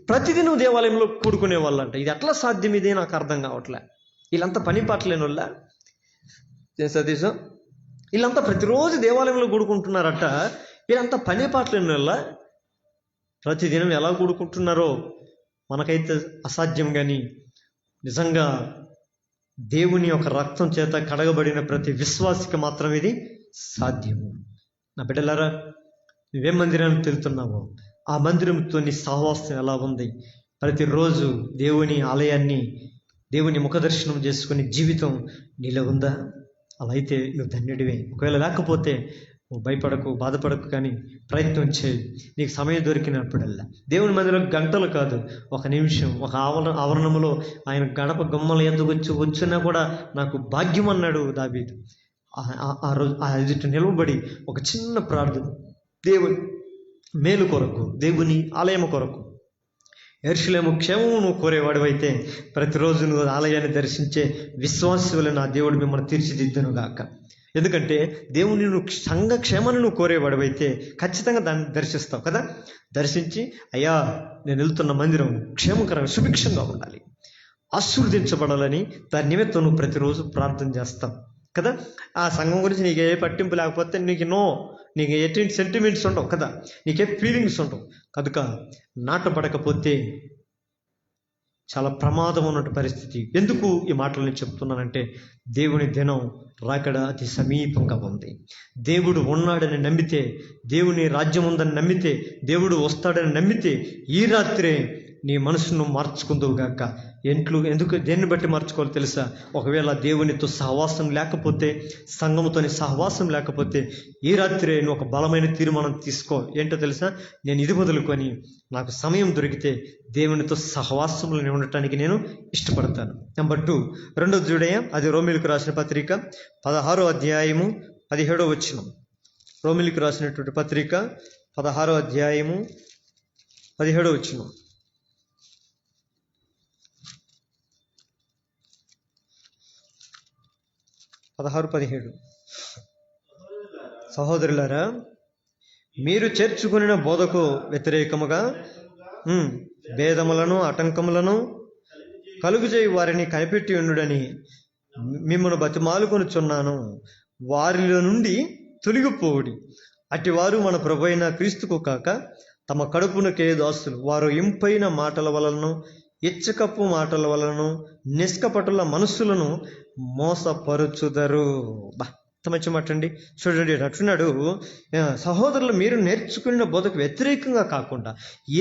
ప్రతిదినం దేవాలయంలో కూడుకునే వాళ్ళు అంట. ఇది ఎట్లా సాధ్యం? ఇదే నాకు అర్థం కావట్లే. వీళ్ళంతా పని పాటలేని వాళ్ళ సతీశం, వీళ్ళంతా ప్రతిరోజు దేవాలయంలో కూడుకుంటున్నారట. వీళ్ళంతా పని పాటలేని వాళ్ళ ప్రతిదినం ఎలా కూడుకుంటున్నారో మనకైతే అసాధ్యం. కానీ నిజంగా దేవుని యొక్క రక్తం చేత కడగబడిన ప్రతి విశ్వాసికి మాత్రం ఇది సాధ్యము. నా బిడ్డలారా, నువ్వేం మందిరానికి వెళ్తున్నావో ఆ మందిరంతో నీ సహవాసం ఎలా ఉంది? ప్రతిరోజు దేవుని ఆలయాన్ని, దేవుని ముఖదర్శనం చేసుకుని జీవితం నీలో ఉందా? అలా అయితే నువ్వు ధన్యుడివే. ఒకవేళ లేకపోతే నువ్వు భయపడకు, బాధపడకు, కానీ ప్రయత్నం చేయి. నీకు సమయం దొరికినప్పుడల్లా దేవుని మందిరం గంటలు కాదు, ఒక నిమిషం, ఒక ఆవరణములో ఆయన గడప గమ్మల ఎదుగొచ్చి వచ్చినా కూడా నాకు భాగ్యం అన్నాడు దావీదు. ఆ రోజు ఆ ఎదుట నిలవబడి ఒక చిన్న ప్రార్థన, దేవుని మేలు కొరకు, దేవుని ఆలయం కొరకు, యెరూషలేము క్షేమము నువ్వు కోరేవాడివైతే ప్రతిరోజు నువ్వు ఆలయాన్ని దర్శించే విశ్వాసులు నా దేవుడు మిమ్మల్ని తీర్చిదిద్దును గాక. ఎందుకంటే దేవుని నువ్వు సంఘక్షేమాన్ని నువ్వు కోరేవాడివైతే ఖచ్చితంగా దాన్ని దర్శిస్తావు కదా. దర్శించి అయ్యా నేను వెళ్తున్న మందిరం క్షేమకరంగా సుభిక్షంగా ఉండాలి, ఆశీర్వదించబడాలని దాని నిమిత్తం నువ్వు ప్రతిరోజు ప్రార్థన చేస్తావు కదా. ఆ సంఘం గురించి నీకు ఏ పట్టింపు లేకపోతే నీకు ఎటువంటి సెంటిమెంట్స్ ఉండవు కదా, నీకే ఫీలింగ్స్ ఉండవు. కనుక నాటపడకపోతే చాలా ప్రమాదం ఉన్నట్టు పరిస్థితి. ఎందుకు ఈ మాటలు నేను చెప్తున్నానంటే దేవుని దినం రాకడ అతి సమీపంగా ఉంది. దేవుడు ఉన్నాడని నమ్మితే, దేవుని రాజ్యం ఉందని నమ్మితే, దేవుడు వస్తాడని నమ్మితే ఈ రాత్రే నీ మనసును మార్చుకుందువు గాక. ఎందుకు దేన్ని బట్టి మార్చుకోవాలో తెలుసా? ఒకవేళ దేవునితో సహవాసం లేకపోతే, సంఘముతోని సహవాసం లేకపోతే ఈ రాత్రే నువ్వు ఒక బలమైన తీర్మానం తీసుకో. ఏంటో తెలుసా? నేను ఇది మొదలుకొని నాకు సమయం దొరికితే దేవునితో సహవాసంలో ఉండటానికి నేను ఇష్టపడతాను. నెంబర్ 2, రెండోది చూడయ్యా, అది రోమిలకు రాసిన పత్రిక 16వ అధ్యాయము 17వ వచనం. రోమిలకు రాసినటువంటి పత్రిక 16వ అధ్యాయము 17వ వచనం. 16-17. సహోదరులారా, మీరు చేర్చుకున్న బోధకు వ్యతిరేకముగా భేదములను ఆటంకములను కలుగుచేయి వారిని కనిపెట్టి ఉండుడని మిమ్మల్ని బతిమాలుకొనుచున్నాను. వారిలో నుండి తొలగిపోవుడి. అటివారు మన ప్రభువైన క్రీస్తుకు కాక తమ కడుపునకే దాసులు. వారు ఇంపైన మాటల వలన, ఇచ్చకప్పు మాటల వలన నిష్కపటుల మనస్సులను మోసపరుచుదరు. మంచి మాట అండి. చూడండి, అంటున్నాడు, సహోదరులు మీరు నేర్చుకున్న బోధకు వ్యతిరేకంగా కాకుండా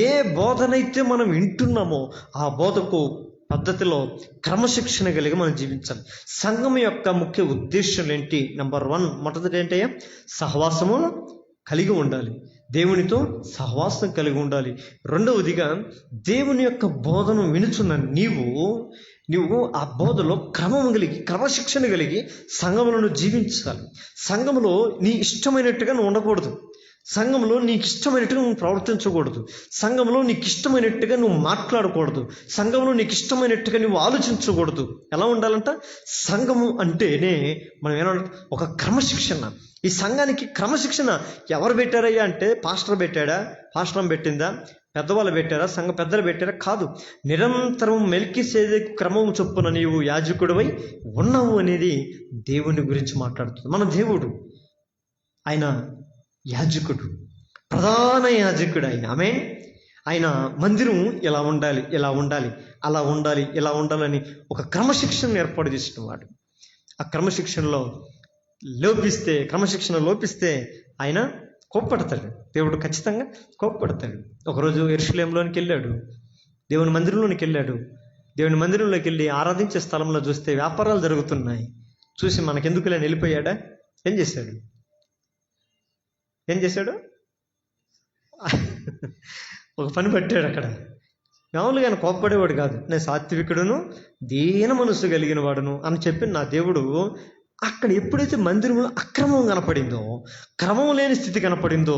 ఏ బోధనైతే మనం వింటున్నామో ఆ బోధకు పద్ధతిలో క్రమశిక్షణ కలిగి మనం జీవించాలి. సంఘం యొక్క ముఖ్య ఉద్దేశం ఏంటి? నెంబర్ 1, మొదటిది ఏంటయ్యా? సహవాసము కలిగి ఉండాలి, దేవునితో సహవాసం కలిగి ఉండాలి. రెండవదిగా దేవుని యొక్క బోధను వినుచున్న నీవు ఆ బోధలో క్రమశిక్షణ కలిగి సంఘములను జీవించాలి. సంఘములో నీ ఇష్టమైనట్టుగా నువ్వు ఉండకూడదు. సంఘంలో నీకు ఇష్టమైనట్టుగా నువ్వు ప్రవర్తించకూడదు. సంఘంలో నీకు ఇష్టమైనట్టుగా నువ్వు మాట్లాడకూడదు. సంఘంలో నీకు ఇష్టమైనట్టుగా నువ్వు ఆలోచించకూడదు. ఎలా ఉండాలంట? సంఘము అంటేనే మనం ఏమన్నా ఒక క్రమశిక్షణ. ఈ సంఘానికి క్రమశిక్షణ ఎవరు పెట్టారయ్యా అంటే, పాస్టర్ పెట్టాడా? పాస్టరం పెట్టిందా? పెద్దవాళ్ళు పెట్టారా? సంఘ పెద్దలు పెట్టారా? కాదు. నిరంతరం మెల్కీసెదెకు క్రమం చొప్పున నీవు యాజకుడివై ఉన్నావు అనేది దేవుని గురించి మాట్లాడుతుంది. మన దేవుడు ఆయన యాజకుడు, ప్రధాన యాజకుడు ఆయన. ఆయన మందిరం ఇలా ఉండాలి, ఇలా ఉండాలి, అలా ఉండాలి, ఇలా ఉండాలని ఒక క్రమశిక్షణ ఏర్పాటు చేసిన వాడు. ఆ క్రమశిక్షణ లోపిస్తే ఆయన కోప్పడతాడు. దేవుడు ఖచ్చితంగా కోప్పడతాడు. ఒకరోజు యెరూషలేములోనికి వెళ్ళాడు, దేవుని మందిరంలోనికి వెళ్ళాడు. దేవుని మందిరంలోకి వెళ్ళి ఆరాధించే స్థలంలో చూస్తే వ్యాపారాలు జరుగుతున్నాయి. చూసి మనకెందుకులే వెళ్ళిపోయాడా? ఏం చేశాడు? ఒక పని పట్టాడు అక్కడ. మామూలుగా ఆయన కోప్పడేవాడు కాదు. నేను సాత్వికుడును, దీన మనసు కలిగిన వాడును అని చెప్పి నా దేవుడు అక్కడ ఎప్పుడైతే మందిరంలో అక్రమం కనపడిందో, క్రమం లేని స్థితి కనపడిందో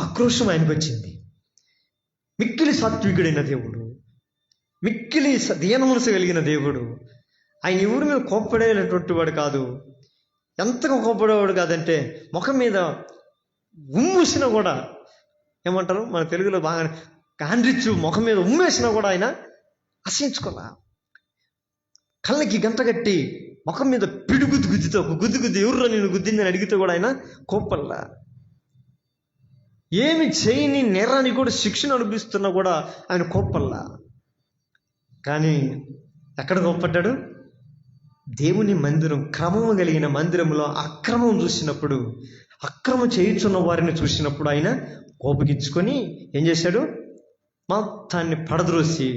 ఆక్రోషం ఆయనకు వచ్చింది. మిక్కిలి సాత్వికుడైన దేవుడు, మిక్కిలి దీన మనసు కలిగిన దేవుడు, ఆయన ఎవరి మీద కోప్పడేటటువంటి వాడు కాదు. ఎంతగా కోప్పడేవాడు కాదంటే, ముఖం మీద ఉమ్మేసినా కూడా, ఏమంటారు మన తెలుగులో బాగా, కాండ్రిచ్చు ముఖం మీద ఉమ్మేసినా కూడా ఆయన అసహించుకోలే. కళ్ళకి గంట కట్టి ముఖం మీద పిడుగుద్దు గుద్దితో ఒక గుద్ది ఎవరు నేను గుద్దిందని అడిగితే కూడా ఆయన కోప్పల్లా. ఏమి చేయని నేరానికి కూడా శిక్షణ అనిపిస్తున్నా కూడా ఆయన కోప్పల్లా. కానీ ఎక్కడ కోప్పడ్డాడు? దేవుని మందిరం, క్రమము కలిగిన మందిరంలో అక్రమం చూసినప్పుడు, అక్రమం చేయుచున్న వారిని చూసినప్పుడు ఆయన కోపగించుకొని ఏం చేశాడు? మొత్తాన్ని పడద్రోసి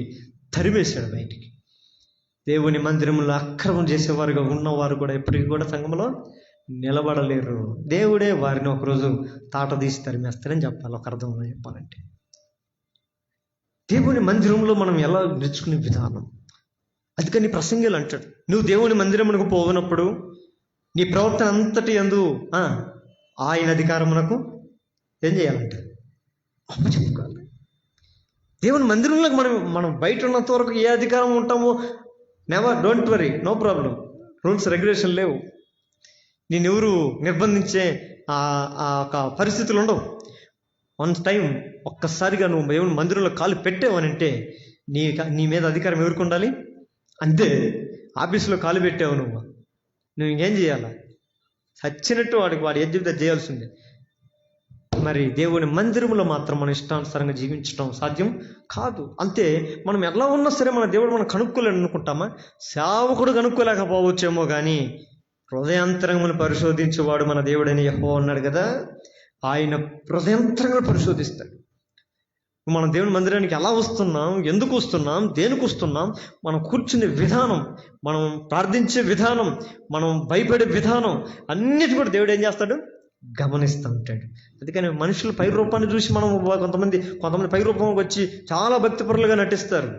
తరిమేశాడు బయటికి. దేవుని మందిరంలో అక్రమం చేసేవారుగా ఉన్నవారు కూడా ఎప్పటికీ కూడా సంఘంలో నిలబడలేరు. దేవుడే వారిని ఒకరోజు తాట తీసి తరిమేస్తారని చెప్పాలి. ఒక అర్థంలో చెప్పాలంటే, దేవుని మందిరంలో మనం ఎలా నేర్చుకునే విధానం. అందుకని ప్రసంగిలు అంటాడు, నువ్వు దేవుని మందిరమునకు పోయినప్పుడు నీ ప్రవర్తన అంతటి యందు ఆయన అధికారమునకు ఏం చేయాలంట? చెప్పుకోవాలి. దేవుని మందిరంలోకి మనం బయట ఉన్నంత వరకు ఏ అధికారం ఉంటామో never, don't worry, no problem. Rules regulation లేవు. నేనెవరు నిర్బంధించే ఆ ఒక పరిస్థితులు ఉండవు. వన్ టైం ఒక్కసారిగా నువ్వు దేవుని మందిరంలో కాలు పెట్టావనంటే నీ మీద అధికారం ఎవరికి ఉండాలి? అంతే. ఆఫీసులో కాలు పెట్టావు నువ్వు ఇంకేం చేయాలా? చచ్చినట్టు వాడు ఏం చెబితే చేయాల్సిందే. మరి దేవుని మందిరంలో మాత్రం మన ఇష్టానుసారంగా జీవించడం సాధ్యం కాదు. అంతే. మనం ఎలా ఉన్నా సరే మన దేవుడు మనం కనుక్కోలేని అనుకుంటామా? సేవకుడు కనుక్కోలేకపోవచ్చేమో కానీ హృదయాంతరములు పరిశోధించేవాడు మన దేవుడని యెహోవా అన్నాడు కదా. ఆయన హృదయాంతరంగా పరిశోధిస్తాడు. మనం దేవుని మందిరానికి ఎలా వస్తున్నాం, ఎందుకు వస్తున్నాం, దేనికి వస్తున్నాం, మనం కూర్చునే విధానం, మనం ప్రార్థించే విధానం, మనం భయపడే విధానం అన్నిటి కూడా దేవుడు ఏం చేస్తాడు? గమనిస్తూ ఉంటాడు. అందుకని మనుషుల పై రూపాన్ని చూసి మనం కొంతమంది పై రూపంకి వచ్చి చాలా భక్తిపరులుగా నటిస్తారు.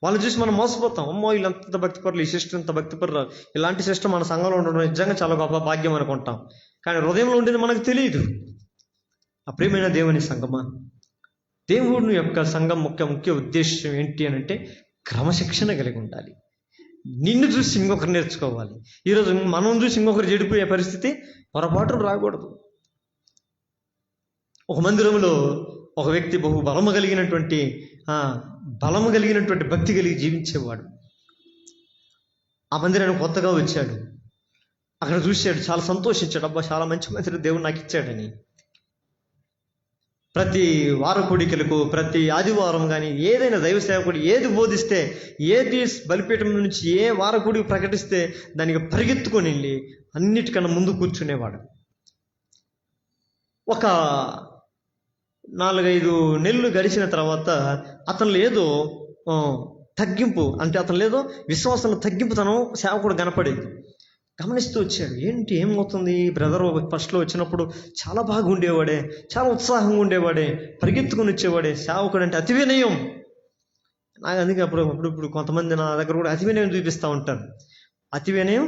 వాళ్ళు చూసి మనం మోసపోతాం. అమ్మో వీళ్ళంత భక్తిపరులు, ఈ సిస్టర్ ఇంత భక్తిపరులు, ఇలాంటి సిస్టర్ మన సంఘంలో ఉండడం నిజంగా చాలా గొప్ప భాగ్యం అనుకుంటాం. కానీ హృదయంలో ఉండేది మనకు తెలియదు. అప్రియమైన దేవుని సంఘమా, దేవుని యొక్క సంఘం ముఖ్య ఉద్దేశం ఏంటి అని అంటే క్రమశిక్షణ కలిగి ఉండాలి. నిన్ను చూసి ఇంకొకరు నేర్చుకోవాలి. ఈరోజు మనం చూసి ఇంకొకరు చెడిపోయే పరిస్థితి పొరపాటు రాకూడదు. ఒక మందిరంలో ఒక వ్యక్తి బలము కలిగినటువంటి భక్తి కలిగి జీవించేవాడు. ఆ మందిరానికి కొత్తగా వచ్చాడు. అక్కడ చూశాడు, చాలా సంతోషించాడు. అబ్బా, చాలా మంచి మందిరం దేవుడు నాకు ఇచ్చాడని. ప్రతి వార కూడికలకు, ప్రతి ఆదివారం కానీ ఏదైనా దైవ సేవకుడు ఏది బోధిస్తే, ఏది బలిపీఠం నుంచి ఏ వార కూడికి ప్రకటిస్తే దానికి పరిగెత్తుకొని వెళ్ళి అన్నిటికన్నా ముందు కూర్చునేవాడు. ఒక 4-5 నెలలు గడిచిన తర్వాత అతనిలో ఏదో తగ్గింపు, అంటే అతనిలో ఏదో విశ్వాసంలో తగ్గింపుతనం సేవకుడు కనపడేది. గమనిస్తూ వచ్చాడు. ఏంటి, ఏమవుతుంది? బ్రదర్ ఫస్ట్లో వచ్చినప్పుడు చాలా బాగా ఉండేవాడే, చాలా ఉత్సాహంగా ఉండేవాడే, పరిగెత్తుకుని వచ్చేవాడే. సేవకుడు అంటే అతి వినయం. నాకు అందుకే ఇప్పుడు కొంతమంది నా దగ్గర కూడా అతి వినయం చూపిస్తూ ఉంటారు. అతి వినయం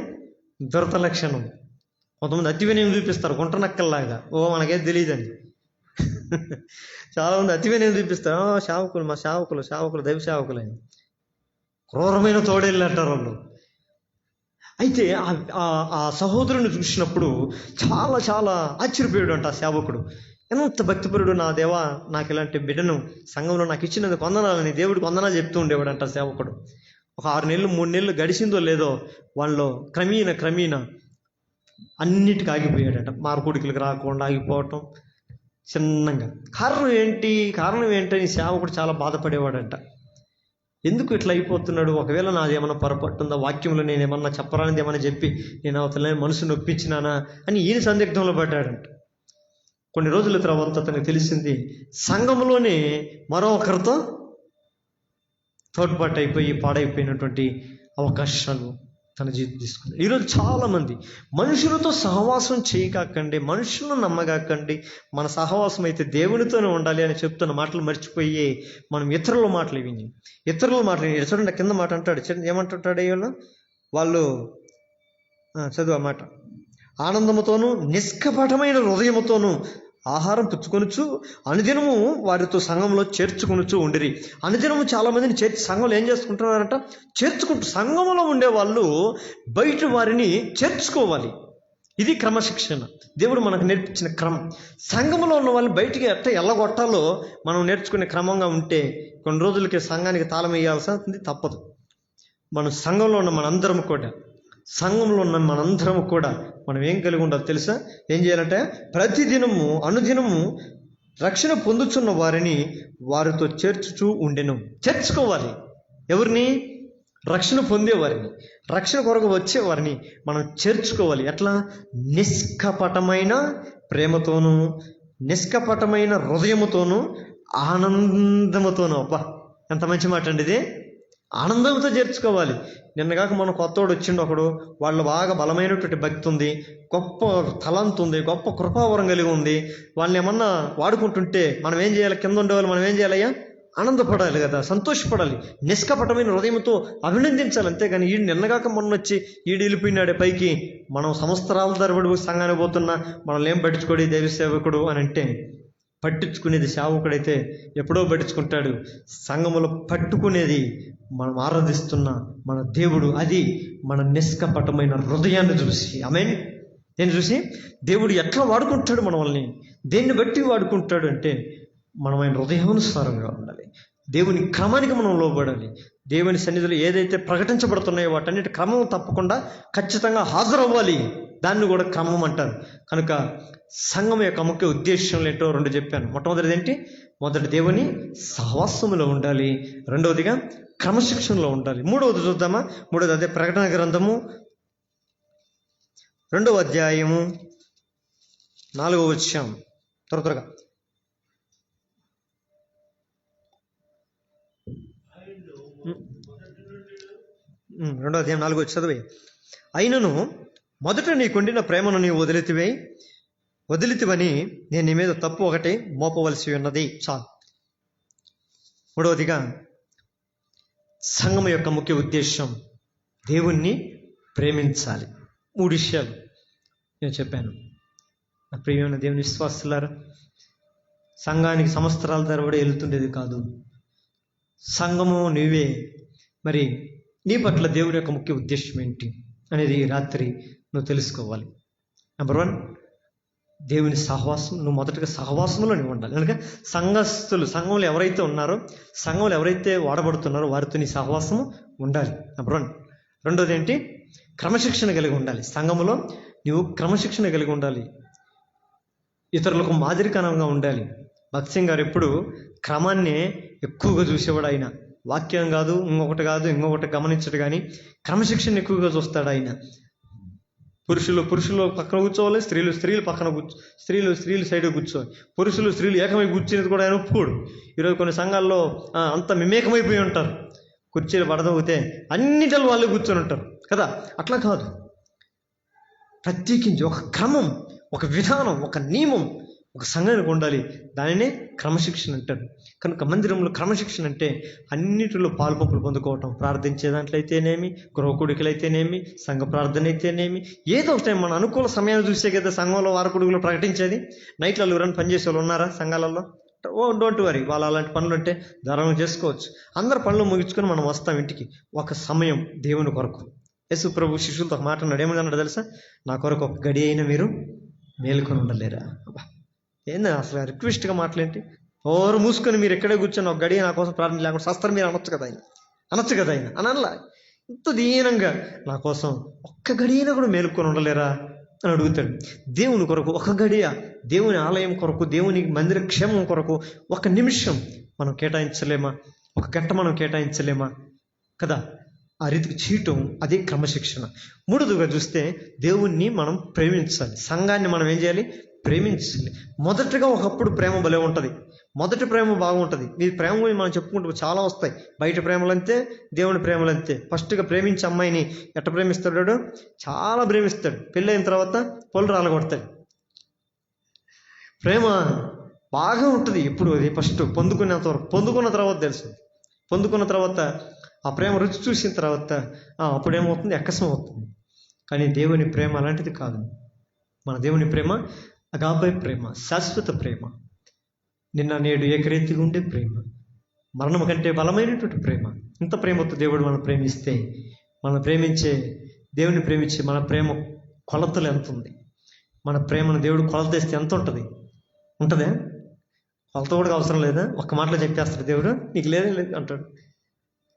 దురత లక్షణం. కొంతమంది అతి వినయం చూపిస్తారు గుంట నక్కల్లాగా. మనకేం తెలియదని. చాలామంది అతి వినయం చూపిస్తారు. సేవకులు, మా సేవకులు దైవ సేవకులు అని క్రూరమైన తోడేళ్ళు అంటారు వాళ్ళు. అయితే ఆ సహోదరుని చూసినప్పుడు చాలా చాలా ఆశ్చర్యపోయాడు అంట ఆ సేవకుడు. ఎంత భక్తిపరుడు, నా దేవా నాకు ఇలాంటి బిడ్డను సంఘంలో నాకు ఇచ్చినందుకు వందనాలని దేవుడికి వందనాలు చెప్తూ ఉండేవాడు అంట సేవకుడు. ఒక 6 నెలలు 3 నెలలు గడిచిందో లేదో వాళ్ళలో క్రమీణ అన్నిటికీ ఆగిపోయాడట. మారుకోడికలకు రాకుండా ఆగిపోవటం చిన్నగా. కారణం ఏంటని సేవకుడు చాలా బాధపడేవాడంట. ఎందుకు ఇట్లా అయిపోతున్నాడు? ఒకవేళ నాది ఏమన్నా పొరపట్టుందా? వాక్యంలో నేను ఏమన్నా చెప్పరానిది ఏమన్నా చెప్పి నేను అవతల మనసు నొప్పించినానా అని ఈయన సందిగ్ధంలో పడ్డాడంట. కొన్ని రోజుల తర్వాత అతనికి తెలిసింది, సంఘంలోనే మరో ఒకరితో తోడ్పాటు అయిపోయి పాడైపోయినటువంటి అవకాశాలు తన జీవితం తీసుకున్నాడు. ఈరోజు చాలామంది మనుషులతో సహవాసం చేయకాకండి, మనుషులను నమ్మగాకండి, మన సహవాసం అయితే దేవునితోనే ఉండాలి అని చెప్తున్న మాటలు మర్చిపోయి మనం ఇతరుల మాటలు విని చూడండి, కింద మాట అంటాడు. ఏమంటుంటాడు? వాళ్ళు చదువు ఆ మాట. ఆనందముతోనూ నిష్కపటమైన హృదయముతోనూ ఆహారం పుచ్చుకొనుచు అనుదినము వారితో సంఘంలో చేర్చుకొనుచు ఉండిరి. అనుదినము చాలా మందిని సంఘంలో ఏం చేసుకుంటున్నారంట? సంఘంలో ఉండే వాళ్ళు బయట వారిని చేర్చుకోవాలి. ఇది క్రమశిక్షణ. దేవుడు మనకు నేర్పించిన క్రమం. సంఘంలో ఉన్న వాళ్ళని బయటికి ఎల్లగొట్టాలో మనం నేర్చుకునే క్రమంగా ఉంటే కొన్ని రోజులకి సంఘానికి తాళం వేయాల్సింది తప్పదు. మనం సంఘంలో ఉన్న మనందరము కూడా మనం ఏం కలిగి ఉండాలి తెలుసా? ఏం చేయాలంటే ప్రతిదినము అనుదినము రక్షణ పొందుతున్న వారిని వారితో చేర్చుచూ ఉండెను. చేర్చుకోవాలి. ఎవరిని? రక్షణ పొందేవారిని, రక్షణ కొరకు వచ్చేవారిని మనం చేర్చుకోవాలి. ఎట్లా? నిష్కపటమైన ప్రేమతోనూ, నిష్కపటమైన హృదయముతోనూ, ఆనందముతోనూ. అబ్బా, ఎంత మంచి మాట అండి ఇది! ఆనందంతో చేర్చుకోవాలి. నిన్నగాక మన కొత్తోడు వచ్చిండు ఒకడు, వాళ్ళు బాగా బలమైనటువంటి భక్తి ఉంది, గొప్ప తలంతు ఉంది, గొప్ప కృపావరం కలిగి ఉంది. వాళ్ళని ఏమన్నా వాడుకుంటుంటే మనం ఏం చేయాలి? కింద ఉండేవాళ్ళు మనం ఏం చేయాలయ్యా? ఆనందపడాలి కదా, సంతోషపడాలి, నిష్కపటమైన హృదయంతో అభినందించాలి. అంతేగాని ఈడు నిన్నగాక మొన్న వచ్చి ఈడు వెళ్ళిపోయినాడే పైకి, మనం సంవత్సరాల తరబడి సంఘానికి పోతున్నా మనల్ని ఏం పట్టించుకోడు దైవ సేవకుడు అని అంటే, పట్టించుకునేది సేవకుడైతే ఎప్పుడో పట్టించుకుంటాడు. సంఘములో పట్టుకునేది మనం ఆరాధిస్తున్న మన దేవుడు. అది మన నిష్కపటమైన హృదయాన్ని చూసి. ఆమేన్. దేన్ని చూసి? దేవుడు ఎట్లా వాడుకుంటాడు మనల్ని, దేన్ని బట్టి వాడుకుంటాడు అంటే మనం ఆయన హృదయానుసారంగా ఉండాలి. దేవుని క్రమానికి మనం లోబడాలి. దేవుని సన్నిధిలో ఏదైతే ప్రకటించబడుతున్నాయో వాటన్నిటి క్రమం తప్పకుండా ఖచ్చితంగా హాజరవ్వాలి. దాన్ని కూడా క్రమం అంటారు. కనుక సంఘం యొక్క ముఖ్య ఉద్దేశం ఏంటో 2 చెప్పాను. మొట్టమొదటిది ఏంటి? మొదటి దేవుని సహవాసములో ఉండాలి, రెండవదిగా క్రమశిక్షణలో ఉండాలి. మూడవది చూద్దామా? మూడవది అదే ప్రకటన గ్రంథము 2వ అధ్యాయము 4వ వచనం. త్వరగా 2వ అధ్యాయం 4వ వచనం చదివే. అయినను మొదట నీకుండిన ప్రేమను నీవు వదిలితివని నేను నీ మీద తప్పు ఒకటి మోపవలసి ఉన్నది. చాలు. మూడవదిగా సంఘం యొక్క ముఖ్య ఉద్దేశం దేవుణ్ణి ప్రేమించాలి. 3 విషయాలు నేను చెప్పాను. నా ప్రియమైన దేవుని విశ్వాసులారా, సంఘానికి సంవత్సరాల తరబడి వెళుతుండేది కాదు. సంఘము నీవే. మరి నీ పట్ల దేవుని యొక్క ముఖ్య ఉద్దేశం ఏంటి అనేది ఈ రాత్రి నువ్వు తెలుసుకోవాలి. నెంబర్ 1, దేవుని సహవాసం. నువ్వు మొదటగా సహవాసంలో నువ్వు ఉండాలి. కనుక సంఘస్థులు, సంఘంలో ఎవరైతే ఉన్నారో, సంఘంలో ఎవరైతే వాడబడుతున్నారో వారితో నీ సహవాసము ఉండాలి. నెంబర్ 1. రెండోది ఏంటి? క్రమశిక్షణ కలిగి ఉండాలి. సంఘములో నువ్వు క్రమశిక్షణ కలిగి ఉండాలి, ఇతరులకు మాదిరికరంగా ఉండాలి. భక్త్ సింగ్ గారు ఎప్పుడు క్రమాన్నే ఎక్కువగా చూసేవాడు. ఆయన వాక్యం కాదు, ఇంకొకటి గమనించడు, కానీ క్రమశిక్షణ ఎక్కువగా చూస్తాడు ఆయన. పురుషులు పక్కన కూర్చోవాలి, స్త్రీలు పక్కన స్త్రీలు సైడ్ కూర్చోవాలి. స్త్రీలు ఏకమై కూర్చునేది కూడా ఆయన ఒప్పుకోడు. ఈరోజు కొన్ని సంఘాల్లో అంత మిమేకమైపోయి ఉంటారు. కుర్చీలు పడదవుతే అన్నిటిలో వాళ్ళు కూర్చొని ఉంటారు కదా. అట్లా కాదు. ప్రత్యేకించి ఒక క్రమం, ఒక విధానం, ఒక నియమం ఒక సంఘానికి ఉండాలి. దానినే క్రమశిక్షణ అంటారు. కనుక మందిరంలో క్రమశిక్షణ అంటే అన్నిటిలో పాల్పంపులు పొందుకోవటం, ప్రార్థించే దాంట్లో అయితేనేమి, గృహకుడికలు అయితేనేమి, సంఘ ప్రార్థన అయితేనేమి, ఏదో ఒక టైం మన అనుకూల సమయాన్ని చూసే కదా సంఘంలో వారకుడుగులు ప్రకటించేది. నైట్లలో ఎవరైనా పనిచేసే వాళ్ళు ఉన్నారా సంఘాలలో? డోంట్ వరీ, వాళ్ళు అలాంటి పనులు ఉంటే ధారాళంగా చేసుకోవచ్చు. అందరు పనులు ముగించుకొని మనం వస్తాం ఇంటికి. ఒక సమయం దేవుని కొరకు. యేసు ప్రభు శిష్యులతో ఒక మాట అన్నాడు. ఏమన్నాడు తెలుసా? నా కొరకు ఒక గడి అయినా మీరు మేలుకొని ఉండలేరా? ఏంది అసలు రిక్వెస్ట్గా మాటలేంటి? ఎవరు మూసుకొని మీరు ఎక్కడే కూర్చొని ఒక గడి నా కోసం ప్రార్థన లేకుండా శాస్త్రం మీరు అనొచ్చు కదా ఆయన అనలా. ఇంత దీనంగా నా కోసం ఒక్క గడి అయినా కూడా మేలుకొని ఉండలేరా అని అడుగుతాడు. దేవుని కొరకు ఒక గడియ, దేవుని ఆలయం కొరకు, దేవుని మందిర క్షేమం కొరకు 1 నిమిషం మనం కేటాయించలేమా? 1 గంట మనం కేటాయించలేమా కదా? ఆ రీతికి చేయటం అదే క్రమశిక్షణ. మూడోదిగా చూస్తే దేవుణ్ణి మనం ప్రేమించాలి. సంఘాన్ని మనం ఏం చేయాలి? ప్రేమించాలి. మొదటగా ఒకప్పుడు ప్రేమ భలే ఉంటుంది. మొదటి ప్రేమ బాగుంటుంది. మీ ప్రేమ గురించి మనం చెప్పుకుంటూ చాలా వస్తాయి. బయట ప్రేమలంతే, దేవుని ప్రేమలంతే. ఫస్ట్గా ప్రేమించే అమ్మాయిని ఎట్ట ప్రేమిస్తాడు? చాలా ప్రేమిస్తాడు. పెళ్ళైన తర్వాత పొలు రాలగొడతాడు. ప్రేమ బాగా ఉంటుంది. ఎప్పుడు అది ఫస్ట్ పొందుకునేంత వరకు. పొందుకున్న తర్వాత తెలుసు. పొందుకున్న తర్వాత ఆ ప్రేమ రుచి చూసిన తర్వాత అప్పుడేమవుతుంది? ఎక్కసం అవుతుంది. కానీ దేవుని ప్రేమ అలాంటిది కాదు. మన దేవుని ప్రేమ అగాపే ప్రేమ, శాశ్వత ప్రేమ, నిన్న నేడు ఏకరీతిగా ఉండే ప్రేమ, మరణం కంటే బలమైనటువంటి ప్రేమ. ఇంత ప్రేమతో దేవుడు మనం ప్రేమిస్తే, దేవుని ప్రేమించే మన ప్రేమ కొలతలు ఎంత ఉంది? మన ప్రేమను దేవుడు కొలతేస్తే ఎంత ఉంటుంది? ఉంటుందే? కొలత కూడా అవసరం లేదా? ఒక్క మాటలో చెప్పేస్తాడు దేవుడు, నీకు లేదు అంటాడు.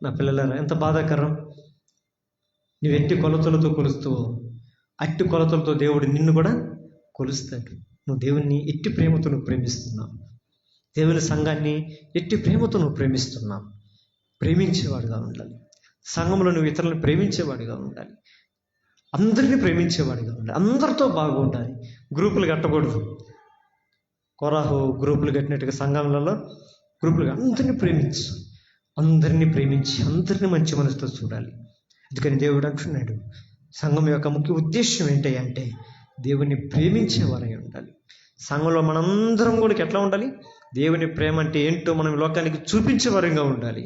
నా పిల్లలారా, ఎంత బాధాకరం. నువ్వు ఎట్టి కొలతలతో కొలుస్తావో అట్టి కొలతలతో దేవుడు నిన్ను కూడా కొలుస్తాడు. నువ్వు దేవుణ్ణి ఎట్టి ప్రేమతో నువ్వు ప్రేమిస్తున్నావు. దేవుని సంఘాన్ని ఎట్టి ప్రేమతో నువ్వు ప్రేమిస్తున్నావు. ప్రేమించేవాడుగా ఉండాలి. సంఘంలో నువ్వు ఇతరులను ప్రేమించేవాడిగా ఉండాలి. అందరినీ ప్రేమించేవాడిగా ఉండాలి. అందరితో బాగుండాలి. గ్రూపులు కట్టకూడదు. కొరాహు గ్రూపులు కట్టినట్టుగా సంఘంలో గ్రూపులు అందరినీ ప్రేమించి అందరినీ మంచి మనసుతో చూడాలి. అందుకని దేవుడు అంటున్నాడు, సంఘం యొక్క ముఖ్య ఉద్దేశం ఏంటి అంటే దేవుని ప్రేమించేవారై ఉండాలి. సంఘంలో మనందరం కూడా ఎట్లా ఉండాలి? దేవుని ప్రేమ అంటే ఏంటో మనం లోకానికి చూపించే వారంగా ఉండాలి.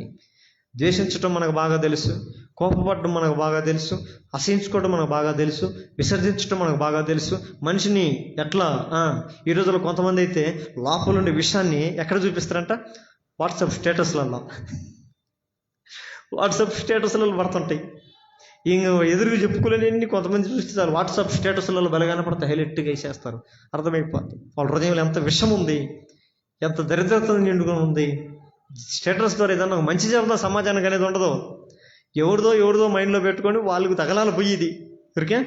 ద్వేషించడం మనకు బాగా తెలుసు, కోపపడడం మనకు బాగా తెలుసు, అసహించుకోవడం మనకు బాగా తెలుసు, విసర్జించడం మనకు బాగా తెలుసు. మనిషిని ఎట్లా ఈ రోజుల్లో కొంతమంది అయితే లోపల ఉండే విషయాన్ని ఎక్కడ చూపిస్తారంట? వాట్సాప్ స్టేటస్లలో పడుతుంటాయి. ఇంక ఎదురుగా చెప్పుకోలేని కొంతమంది చూస్తే చాలు వాట్సాప్ స్టేటస్లలో బలగానే పడితే హైలైట్గా వేసేస్తారు. అర్థమైపోతుంది వాళ్ళ హృదయంలో ఎంత విషం ఉంది, ఎంత దరిద్రత నిండుకొని ఉంది. స్టేటస్ ద్వారా ఏదన్నా మంచి చెప్తా సమాజానికి అనేది ఉండదు. ఎవరిదో మైండ్లో పెట్టుకొని వాళ్ళకు తగలాలి పోయి ఇది ఊరికే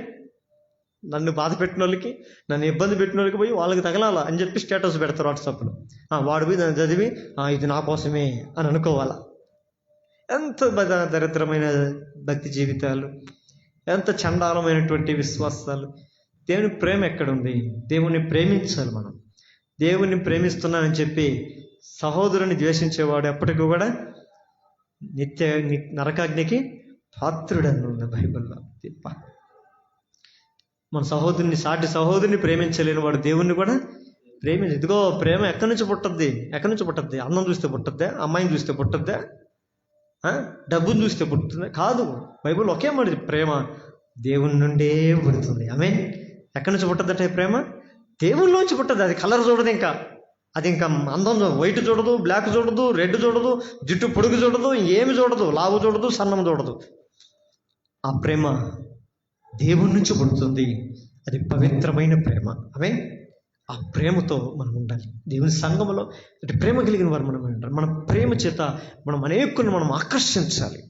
నన్ను బాధ పెట్టిన వాళ్ళకి, నన్ను ఇబ్బంది పెట్టిన వాళ్ళకి పోయి వాళ్ళకి తగలాలా అని చెప్పి స్టేటస్ పెడతారు వాట్సాప్లో. వాడు పోయి దాన్ని చదివి ఇది నా కోసమే అని అనుకోవాలా. ఎంత దరిద్రమైన భక్తి జీవితాలు, ఎంత చండాలమైనటువంటి విశ్వాసాలు. దేవుని ప్రేమ ఎక్కడుంది? దేవుణ్ణి ప్రేమించాలి మనం. దేవుణ్ణి ప్రేమిస్తున్నానని చెప్పి సహోదరుని ద్వేషించేవాడు ఎప్పటికీ కూడా నిత్య నరకాగ్నికి పాత్రుడని ఉంది బైబిల్లో. మన సాటి సహోదరుని ప్రేమించలేని వాడు దేవుణ్ణి కూడా ప్రేమించ. ఇదిగో ప్రేమ ఎక్కడి నుంచి పుట్టద్ది? అన్నం చూస్తే పుట్టద్దా? అమ్మాయిని చూస్తే పుట్టద్దా? డబ్బును చూస్తే పుట్టుతుందా? కాదు. బైబిల్ ఒకే మాట, ప్రేమ దేవుని నుండే పుడుతుంది. ఆమేన్. ఎక్కడి నుంచి పుట్టద్దట ప్రేమ? దేవుళ్ళలోంచి పుట్టద్ది. అది కలర్ చూడదు, అది ఇంకా అందం, వైట్ చూడదు, బ్లాక్ చూడదు, రెడ్ చూడదు, జుట్టు పొడుగు చూడదు, ఏమి చూడదు, లావు చూడదు, సన్నం చూడదు. ఆ ప్రేమ దేవుని నుంచి పుడుతుంది. అది పవిత్రమైన ప్రేమ. ఆమేన్. ఆ ప్రేమతో మనం ఉండాలి. దేవుని సంఘములో అంటే ప్రేమ కలిగిన వారు మనం ఉండాలి. మన ప్రేమ చేత మనం అనేకులను మనం ఆకర్షించాలి.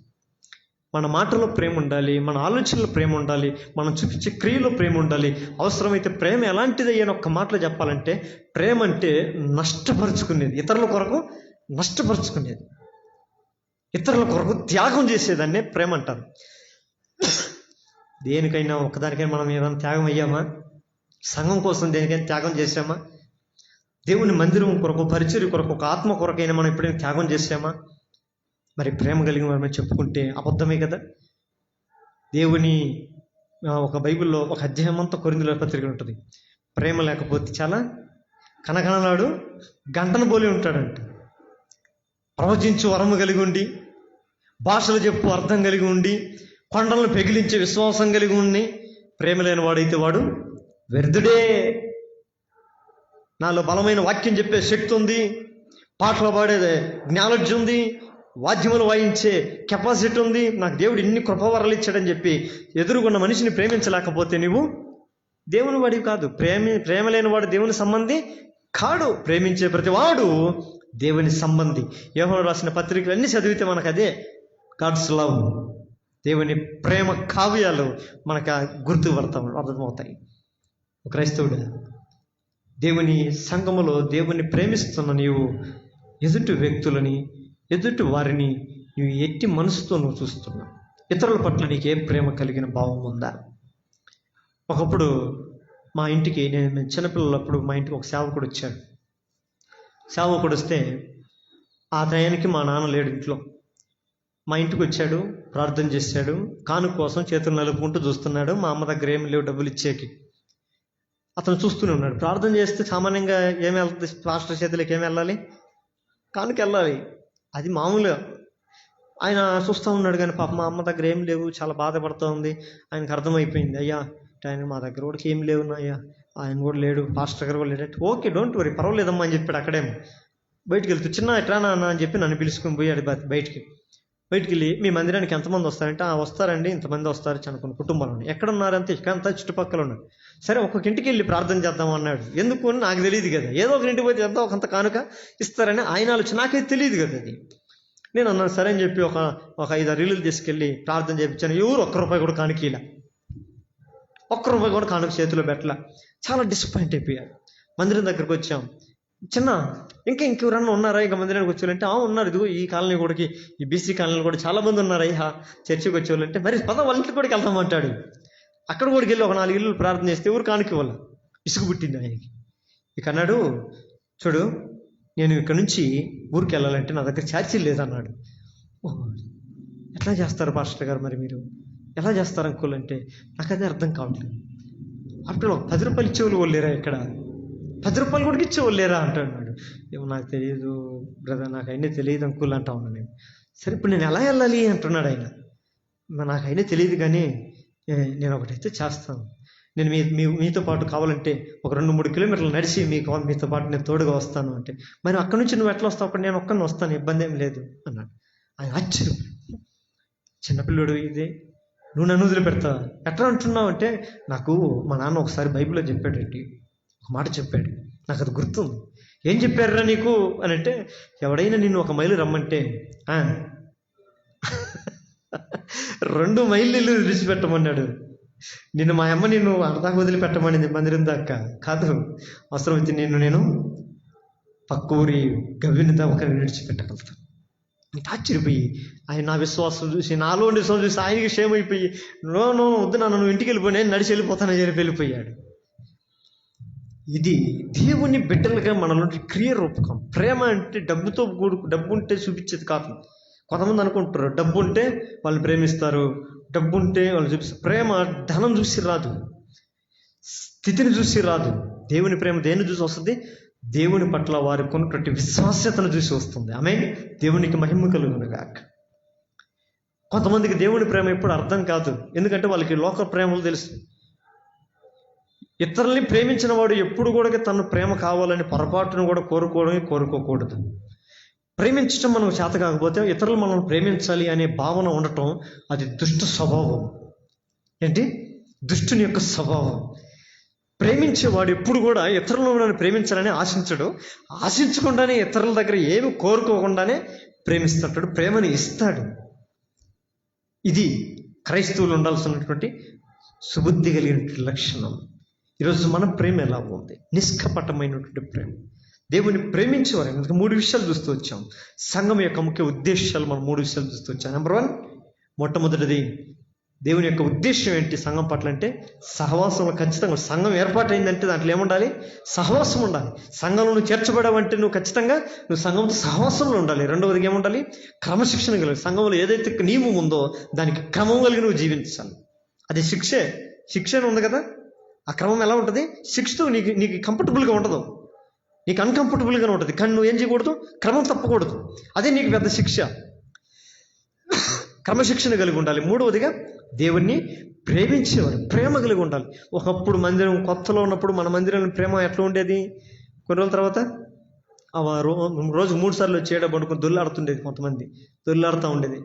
మన మాటలో ప్రేమ ఉండాలి, మన ఆలోచనలో ప్రేమ ఉండాలి, మనం చూపించే క్రియలో ప్రేమ ఉండాలి. అవసరమైతే ప్రేమ ఎలాంటిది అని ఒక్క మాటలో చెప్పాలంటే, ప్రేమ అంటే నష్టపరుచుకునేది, ఇతరుల కొరకు నష్టపరుచుకునేది, ఇతరుల కొరకు త్యాగం చేసేదాన్నే ప్రేమ అంటారు. దేనికైనా ఒక్కదానికైనా మనం ఏదైనా త్యాగం అయ్యామా? సంఘం కోసం దేనికైనా త్యాగం చేసామా? దేవుని మందిరం కొరకు, పరిచర్య కొరకు, ఒక ఆత్మ కొరకైనా మనం ఎప్పుడైనా త్యాగం చేసామా? మరి ప్రేమ కలిగిన మనం చెప్పుకుంటే అబద్ధమే కదా. దేవుని ఒక బైబిల్లో ఒక అధ్యాయం అంతా కొరింథీయుల పత్రిక ఉంటుంది. ప్రేమ లేకపోతే చాలా కనకనలాడు గంటను పోలి ఉంటాడంట. ప్రవచించు వరము కలిగి ఉండి, భాషలు చెప్పు అర్థం కలిగి ఉండి, కొండలను పెగిలించే విశ్వాసం కలిగి ఉండి, ప్రేమ లేని వాడైతే వాడు వ్యర్థుడే. నాలో బలమైన వాక్యం చెప్పే శక్తి ఉంది, పాటలు పాడే జ్ఞానోజ్యం ఉంది, వాద్యములు వాయించే కెపాసిటీ ఉంది, నాకు దేవుడు ఇన్ని కృపవరాలు ఇచ్చాడని చెప్పి ఎదురుగున్న మనిషిని ప్రేమించలేకపోతే నీవు దేవుని వాడివి కాదు. ప్రేమ లేని వాడు దేవుని సంబంధి కాడు. ప్రేమించే ప్రతివాడు దేవుని సంబంధి. యోహాను రాసిన పత్రికలు అన్ని చదివితే మనకు అదే గాడ్స్ లవ్, దేవుని ప్రేమ కావ్యాలు మనకు అర్థమవుతాయి. క్రైస్తవుడు దేవుని సంఘములో దేవుని ప్రేమిస్తున్న నీవు ఎదుటి వ్యక్తులని, ఎదుటి వారిని నువ్వు ఎట్టి మనసుతో నువ్వు చూస్తున్నావు. ఇతరుల పట్ల నీకు ఏ ప్రేమ కలిగిన భావం ఉందా? ఒకప్పుడు మా ఇంటికి, నేను చిన్నపిల్లలప్పుడు మా ఇంటికి ఒక సేవకుడు వచ్చాడు. సేవకుడు వస్తే ఆ టయానికి మా నాన్న లేడు ఇంట్లో. మా ఇంటికి వచ్చాడు, ప్రార్థన చేశాడు, కానుక కోసం చేతులు నలుపుకుంటూ చూస్తున్నాడు. మా అమ్మ దగ్గర ఏమి లేవు డబ్బులు ఇచ్చేకి. అతను చూస్తూనే ఉన్నాడు. ప్రార్థన చేస్తే సామాన్యంగా ఏమి వెళ్తుంది, పాస్టర్ చేతులకి ఏమి వెళ్ళాలి? కానుక వెళ్ళాలి, అది మామూలుగా. ఆయన చూస్తూ ఉన్నాడు కానీ పాప మా అమ్మ దగ్గర ఏం లేవు, చాలా బాధపడుతూ ఉంది. ఆయనకు అర్థమైపోయింది, అయ్యా ఆయన మా దగ్గర కూడా ఏం లేవు అయ్యా, ఆయన కూడా లేడు, పాస్టర్ దగ్గర కూడా లేడు. ఓకే, డోంట్ వరీ, పర్వాలేదమ్మా అని చెప్పాడు. అక్కడేమో బయటికి వెళ్తూ చిన్న ఎట్లా నాన్న అని చెప్పి నన్ను పిలుచుకొని పోయాడు. బయటికి వెళ్ళి మీ మందిరానికి ఎంతమంది వస్తారంటే, వస్తారండి ఇంతమంది వస్తారు అనుకున్న కుటుంబాలు ఎక్కడున్నారంటే ఇకంతా చుట్టుపక్కల ఉన్నారు. సరే ఒక్కొక్క ఇంటికి వెళ్ళి ప్రార్థన చేద్దాం అన్నాడు. ఎందుకు అని నాకు తెలియదు కదా, ఏదో ఒక ఇంటికి పోతే ఎంతో ఒకంత కానుక ఇస్తారని ఆయన ఆలోచన, నాకైతే తెలియదు కదా అది. నేను అన్నాను సరే అని చెప్పి ఒక 5-6 ఇళ్ళు తీసుకెళ్ళి ప్రార్థన చేయించాను. ఎవరు ₹1 కూడా కానుకీలా, ₹1 కూడా కానుక చేతిలో పెట్టలా. చాలా డిసప్పాయింట్ అయిపోయాడు. మందిరం దగ్గరకు వచ్చాం. ఇంకెవరన్నా ఉన్నారా ఇంకా మందిరానికి వచ్చేవాళ్ళంటే ఉన్నారు, ఇదిగో ఈ కాలనీ కూడా, ఈ బీసీ కాలనీలో కూడా చాలా మంది ఉన్నారు అయ్యా చర్చికి వచ్చేవాళ్ళంటే. మరి వాళ్ళ ఇంటికి కూడా వెళ్తామంటాడు. అక్కడ కూడా వెళ్ళి ఒక 4 ఇళ్ళు ప్రార్థన చేస్తే ఎవరు కానుక వాళ్ళ ఇసుగు పుట్టింది ఆయనకి. ఇక అన్నాడు, చూడు నేను ఇక్కడ నుంచి ఊరికి వెళ్ళాలంటే నా దగ్గర ఛార్జీలు లేదన్నాడు. ఎట్లా చేస్తారు పాస్టర్ గారు, మరి మీరు ఎలా చేస్తారు అంకుల్ అంటే నాకు అదే అర్థం కావట్లేదు. అప్పుడు ₹10 ఇచ్చేవాళ్ళు వాళ్ళేరా, ఇక్కడ ₹10 కూడా ఇచ్చేవాళ్ళు లేరా అంటున్నాడు. ఏమో నాకు తెలియదు బ్రదర్, నాకు అయినా తెలియదు అంకుల్ అంటా ఉన్నాను నేను. సరే ఇప్పుడు నేను ఎలా వెళ్ళాలి అంటున్నాడు ఆయన. నాకు అయినా తెలియదు కానీ నేను ఒకటైతే చేస్తాను, నేను మీతో పాటు కావాలంటే ఒక 2-3 కిలోమీటర్లు నడిచి మీతో పాటు నేను తోడుగా వస్తాను అంటే. మరి అక్కడి నుంచి నువ్వు ఎట్లా వస్తావు? అక్కడ నేను ఒక్కడిని వస్తాను, ఇబ్బంది ఏం లేదు అన్నాడు. ఆయన ఆశ్చర్యం, చిన్నపిల్లడు ఇదే నువ్వు నన్ను వదిలిపెడతావా? ఎట్లా అంటున్నావు అంటే, నాకు మా నాన్న ఒకసారి బైబిల్లో చెప్పాడండి, ఒక మాట చెప్పాడు, నాకు అది గుర్తుంది. ఏం చెప్పారురా నీకు అని అంటే, ఎవడైనా నిన్ను 1 మైలు రమ్మంటే 2 మైళ్ళు ఇల్లు విడిచిపెట్టమన్నాడు. మా అమ్మ నిన్ను అర్ధాకు వదిలిపెట్టమనింది మందిరం దాకా కాదు, అవసరం వచ్చి నేను పక్క ఊరి గవ్విని ఒకరిని విడిచిపెట్టగలుగుతాను. నీకు ఆశ్చర్యపోయి ఆయన నా విశ్వాసం చూసి, నాలో విశ్వాసం చూసి ఆయనకి క్షేమైపోయి, నో వద్దు నాన్న, నువ్వు ఇంటికి వెళ్ళిపోయి, నేను నడిచి వెళ్ళిపోతానని చెప్పి వెళ్ళిపోయాడు. ఇది దేవుని బిడ్డలుగా మనలో క్రియ రూపకం. ప్రేమ అంటే డబ్బుతో డబ్బు ఉంటే చూపించేది కాదు. కొంతమంది అనుకుంటారు డబ్బు ఉంటే వాళ్ళు ప్రేమిస్తారు, డబ్బు ఉంటే వాళ్ళు చూపిస్తారు. ప్రేమ ధనం చూసి రాదు, స్థితిని చూసి రాదు. దేవుని ప్రేమ దేన్ని చూసి వస్తుంది? దేవుని పట్ల వారికి కొన్నటువంటి విశ్వాస్యతను చూసి వస్తుంది. ఆమేన్. దేవునికి మహిమ కలుగునుగాక. కొంతమందికి దేవుని ప్రేమ ఎప్పుడు అర్థం కాదు, ఎందుకంటే వాళ్ళకి లోక ప్రేమలు తెలుసు. ఇతరుల్ని ప్రేమించిన వాడు ఎప్పుడు కూడా తన ప్రేమ కావాలని పొరపాటును కూడా కోరుకోకూడదు. ప్రేమించడం మనకు చేత కాకపోతే ఇతరులు మనల్ని ప్రేమించాలి అనే భావన ఉండటం అది దుష్ట స్వభావం. ఏంటి? దుష్టుని యొక్క స్వభావం. ప్రేమించేవాడు ఎప్పుడు కూడా ఇతరులను ప్రేమించాలని ఆశించడు, ఆశించకుండానే ఇతరుల దగ్గర ఏమి కోరుకోకుండానే ప్రేమిస్తుంటాడు, ప్రేమని ఇస్తాడు. ఇది క్రైస్తవులు ఉండాల్సినటువంటి సుబుద్ధి కలిగినటువంటి లక్షణం. ఈరోజు మన ప్రేమ ఎలా ఉంది? నిష్కపటమైనటువంటి ప్రేమ. దేవుని ప్రేమించేవారు. అందుకే 3 విషయాలు చూస్తూ వచ్చాం. సంఘం యొక్క ముఖ్య ఉద్దేశాలు మనం 3 విషయాలు చూస్తూ వచ్చాం. నెంబర్ 1, మొట్టమొదటిది దేవుని యొక్క ఉద్దేశం ఏంటి సంఘం పట్ల అంటే, సహవాసంలో ఖచ్చితంగా సంఘం ఏర్పాటైందంటే దాంట్లో ఏముండాలి? సహవాసం ఉండాలి. సంఘంలో నువ్వు చేర్చబడావంటే నువ్వు ఖచ్చితంగా సంఘంతో సహవాసంలో ఉండాలి. రెండవదిగా ఏముండాలి? క్రమశిక్షణ కలిగి. సంఘంలో ఏదైతే నియమం ఉందో దానికి క్రమం కలిగి నువ్వు జీవించాలి. అది శిక్ష ఉంది కదా, ఆ క్రమం ఎలా ఉంటుంది? శిక్షతో నీకు కంఫర్టబుల్గా ఉండదు, నీకు అన్కంఫర్టబుల్గానే ఉంటుంది. కానీ నువ్వు ఏం చేయకూడదు? క్రమం తప్పకూడదు. అదే నీకు పెద్ద శిక్ష. క్రమశిక్షణ కలిగి ఉండాలి. మూడవదిగా దేవుణ్ణి ప్రేమించేవారు, ప్రేమ కలిగి ఉండాలి. ఒకప్పుడు మందిరం కొత్తలో ఉన్నప్పుడు మన మందిరం ప్రేమ ఎట్లా ఉండేది? కొన్ని రోజుల తర్వాత రోజు 3 సార్లు వచ్చేయడం పడుకుని దొల్లాడుతుండేది. కొంతమంది దొల్లాడుతూ ఉండేది.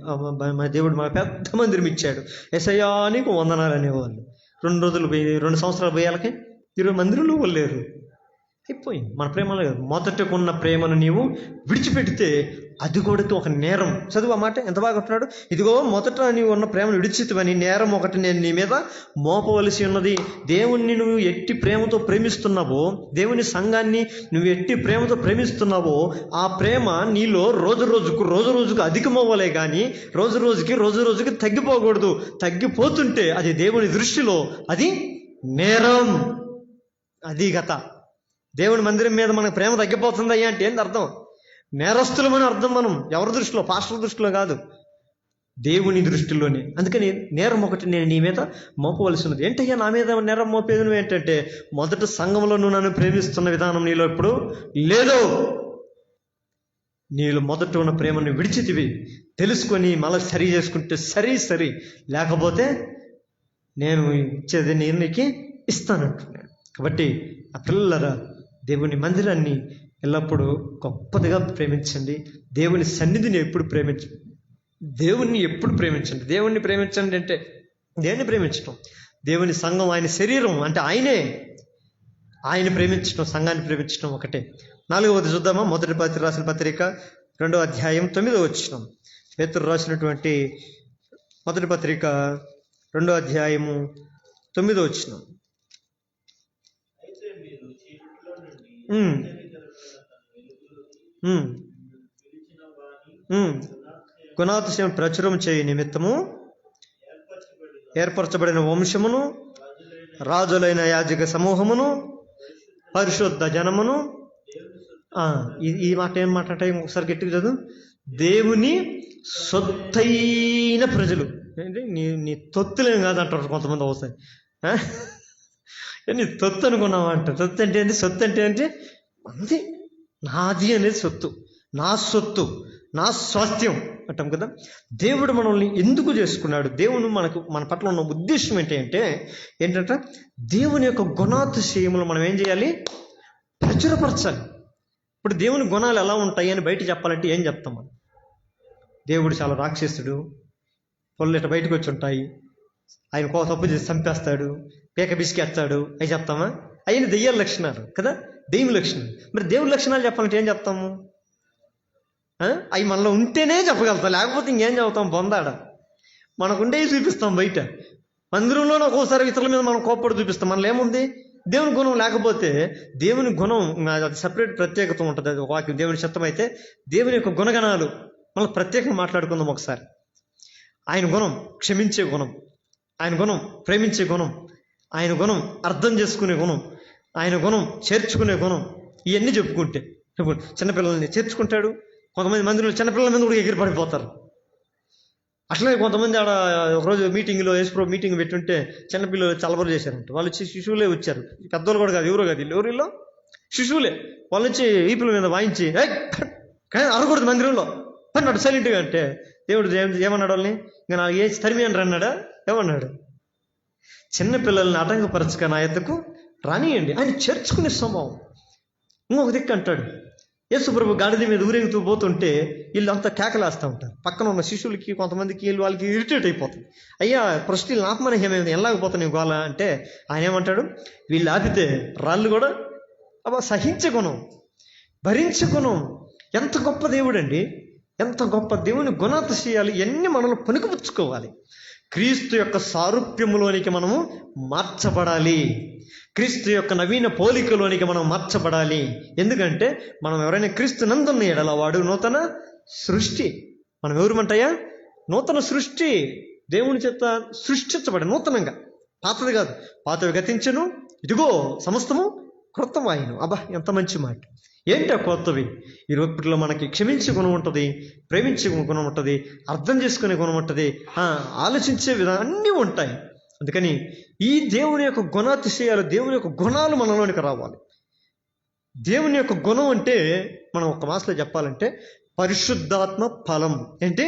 మా దేవుడు మా పెద్ద మందిరం ఇచ్చాడు, యేసయ్యా నీకు వందనాలు అనేవాళ్ళు. 2 సంవత్సరాలు పోయాలకి 20 మందిరంలో వెళ్ళలేరు. అయిపోయింది మన ప్రేమలో. మొదటకున్న ప్రేమను నీవు విడిచిపెడితే అది కూడా ఒక నేరం. చదువు ఆ మాట ఎంత బాగా అంటున్నాడు. ఇదిగో మొదట నీవు ఉన్న ప్రేమను విడిచితివని నేరం ఒకటి నేను నీ మీద మోపవలసి ఉన్నది. దేవుణ్ణి నువ్వు ఎట్టి ప్రేమతో ప్రేమిస్తున్నావో, దేవుని సంఘాన్ని నువ్వు ఎట్టి ప్రేమతో ప్రేమిస్తున్నావో, ఆ ప్రేమ నీలో రోజు రోజుకు అధికమవ్వలే కానీ రోజు రోజుకి తగ్గిపోకూడదు. తగ్గిపోతుంటే అది దేవుని దృష్టిలో అది నేరం. అది గత దేవుని మందిరం మీద మనకు ప్రేమ తగ్గిపోతుందయ్యా అంటే ఏంటి అర్థం? నేరస్తులమని అర్థం. మనం ఎవరి దృష్టిలో? పాస్టర్ దృష్టిలో కాదు, దేవుని దృష్టిలోనే. అందుకని నేరం ఒకటి నేను నీ మీద మోపవలసి ఉన్నది. ఏంటయ్యా నా మీద నేరం మోపేది నువ్వు ఏంటంటే, మొదట సంఘంలో నువ్వు నన్ను ప్రేమిస్తున్న విధానం నీలో ఇప్పుడు లేదు. నీలో మొదట ఉన్న ప్రేమను విడిచితివి. తెలుసుకొని మళ్ళీ సరి చేసుకుంటే సరి, లేకపోతే నేను ఇచ్చేది నేను నీకు ఇస్తానంటున్నాను. కాబట్టి ఆ పిల్లల దేవుని మందిరాన్ని ఎల్లప్పుడూ గొప్పదిగా ప్రేమించండి. దేవుని సన్నిధిని ఎప్పుడు ప్రేమించండి. దేవుణ్ణి ఎప్పుడు ప్రేమించండి. దేవుణ్ణి ప్రేమించండి అంటే దేన్ని ప్రేమించటం? దేవుని సంఘం, ఆయన శరీరం అంటే ఆయన ప్రేమించడం, సంఘాన్ని ప్రేమించడం ఒకటే. 4వది చూద్దామా? మొదటి పేతురు రాసిన పత్రిక 2వ అధ్యాయం 9వ వచనం. పేతురు రాసినటువంటి మొదటి పత్రిక 2వ అధ్యాయము 9వ వచనం. గుణాతిశయం ప్రచురం చేయ నిమిత్తము ఏర్పరచబడిన వంశమును, రాజులైన యాజక సమూహమును, పరిశుద్ధ జనమును. ఈ మాట ఏం మాట అంటే ఒకసారి గట్టిగా చదువు. దేవుని సొత్తైన ప్రజలు. ఏంటి? నీ తొత్తులేం కాదంటారు కొంతమంది. అవుతాయి నీ తొత్తు అనుకున్నావా అంట. తొత్తు అంటే ఏంటి? సొత్తు అంటే ఏంటి? అంతే, నాది అనేది సొత్తు, నా సొత్తు, నా స్వాస్థ్యం అంటాం కదా. దేవుడు మనల్ని ఎందుకు చేసుకున్నాడు? దేవుడు మన పట్ల ఉన్న ఉద్దేశం ఏంటంటే దేవుని యొక్క గుణాతిశయములు మనం ఏం చేయాలి? ప్రచురపరచాలి. ఇప్పుడు దేవుని గుణాలు ఎలా ఉంటాయి అని బయట చెప్పాలంటే ఏం చెప్తాం మనం? దేవుడు చాలా రాక్షసుడు, పొల్లెట బయటకు వచ్చి ఉంటాయి, ఆయన తప్పు చేసి చంపేస్తాడు, పేక బిసికేస్తాడు, అవి చెప్తామా? అవన్నీ దెయ్యాల లక్షణాలు కదా, దెయ్యం లక్షణాలు. మరి దేవుడి లక్షణాలు చెప్పాలంటే ఏం చెప్తాము? అవి మనలో ఉంటేనే చెప్పగలుగుతాం, లేకపోతే ఇంకేం చెబుతాం? బొందాడ మనకుండేవి చూపిస్తాం బయట. మందిరంలోనే ఒక్కోసారి ఇతరుల మీద మనం కోప్పడి చూపిస్తాం. మనలో ఏముంది? దేవుని గుణం లేకపోతే, దేవుని గుణం అది సపరేట్ ప్రత్యేకత ఉంటుంది. అది వాక్యం దేవుని చిత్తం అయితే దేవుని యొక్క గుణగణాలు మనం ప్రత్యేకంగా మాట్లాడుకుందాం ఒకసారి. ఆయన గుణం క్షమించే గుణం, ఆయన గుణం ప్రేమించే గుణం, ఆయన గుణం అర్థం చేసుకునే గుణం, ఆయన గుణం చేర్చుకునే గుణం. ఇవన్నీ చెప్పుకుంటే ఇప్పుడు చిన్నపిల్లల్ని చేర్చుకుంటాడు. కొంతమంది మందిలో చిన్నపిల్లల మీద కూడా ఎగిరి పడిపోతారు. అట్లనే కొంతమంది ఆడ ఒకరోజు మీటింగ్లో యేసుప్రభు మీటింగ్ పెట్టుంటే చిన్నపిల్లలు చలబరు చేశారంట. వాళ్ళు వచ్చి శిశువులే వచ్చారు, పెద్దోళ్ళు కూడా కాదు, ఎవరో కాదు, ఎవరిలో శిశువులే. వాళ్ళు వచ్చి ఈపుల మీద వాయించి అరకూడదు మందిరంలో అన్నాడు సైలెంట్గా. అంటే దేవుడు ఏమన్నాడు వాళ్ళని? ఇంకా నాకు ఏ తరిమి అని అన్నాడా? ఏమన్నాడు? చిన్నపిల్లల్ని ఆటంకపరచక నా ఎద్దకు రానియండి. ఆయన చేర్చుకునే స్వభావం. ఇంకొక దిక్కు అంటాడు, యేసుప్రభు గాడిద మీద ఊరేగుతూ పోతుంటే వీళ్ళంతా కేకలేస్తూ ఉంటారు. పక్కన ఉన్న శిష్యులకి కొంతమందికి వాళ్ళకి ఇరిటేట్ అయిపోతుంది. అయ్యా ప్రస్తుతం ఆత్మనహ్యమేమి ఎలాగపోతాను గోళ అంటే ఆయన ఏమంటాడు? వీళ్ళు ఆపితే రాళ్ళు కూడా సహించే గుణం, భరించే గుణం. ఎంత గొప్ప దేవుడు అండి, ఎంత గొప్ప దేవుని గుణాతిశయాలు ఇవన్నీ మనలో పనికిపుచ్చుకోవాలి. క్రీస్తు యొక్క సారూప్యములోనికి మనము మార్చబడాలి, క్రీస్తు యొక్క నవీన పోలికలోనికి మనం మార్చబడాలి. ఎందుకంటే మనం ఎవరైనా క్రీస్తు నందున్న ఎడల వాడు నూతన సృష్టి. మనం ఎవరుమంటాయా? నూతన సృష్టి, దేవుని చేత సృష్టించబడి నూతనంగా, పాతది కాదు. పాతవి గతించను, ఇదిగో సమస్తము క్రొత్తమాయను. అబ్బా ఎంత మంచి మాట. ఏంటి ఆ కొత్తవి? ఈ రోజులో మనకి క్షమించే గుణం ఉంటుంది, ప్రేమించే గుణం ఉంటుంది, అర్థం చేసుకునే గుణం ఉంటుంది, ఆలోచించే విధానం అన్నీ ఉంటాయి. అందుకని ఈ దేవుని యొక్క గుణాతిశయాలు, దేవుని యొక్క గుణాలు మనలోనికి రావాలి. దేవుని యొక్క గుణం అంటే మనం ఒక మాసలో చెప్పాలంటే పరిశుద్ధాత్మ ఫలం. ఏంటి?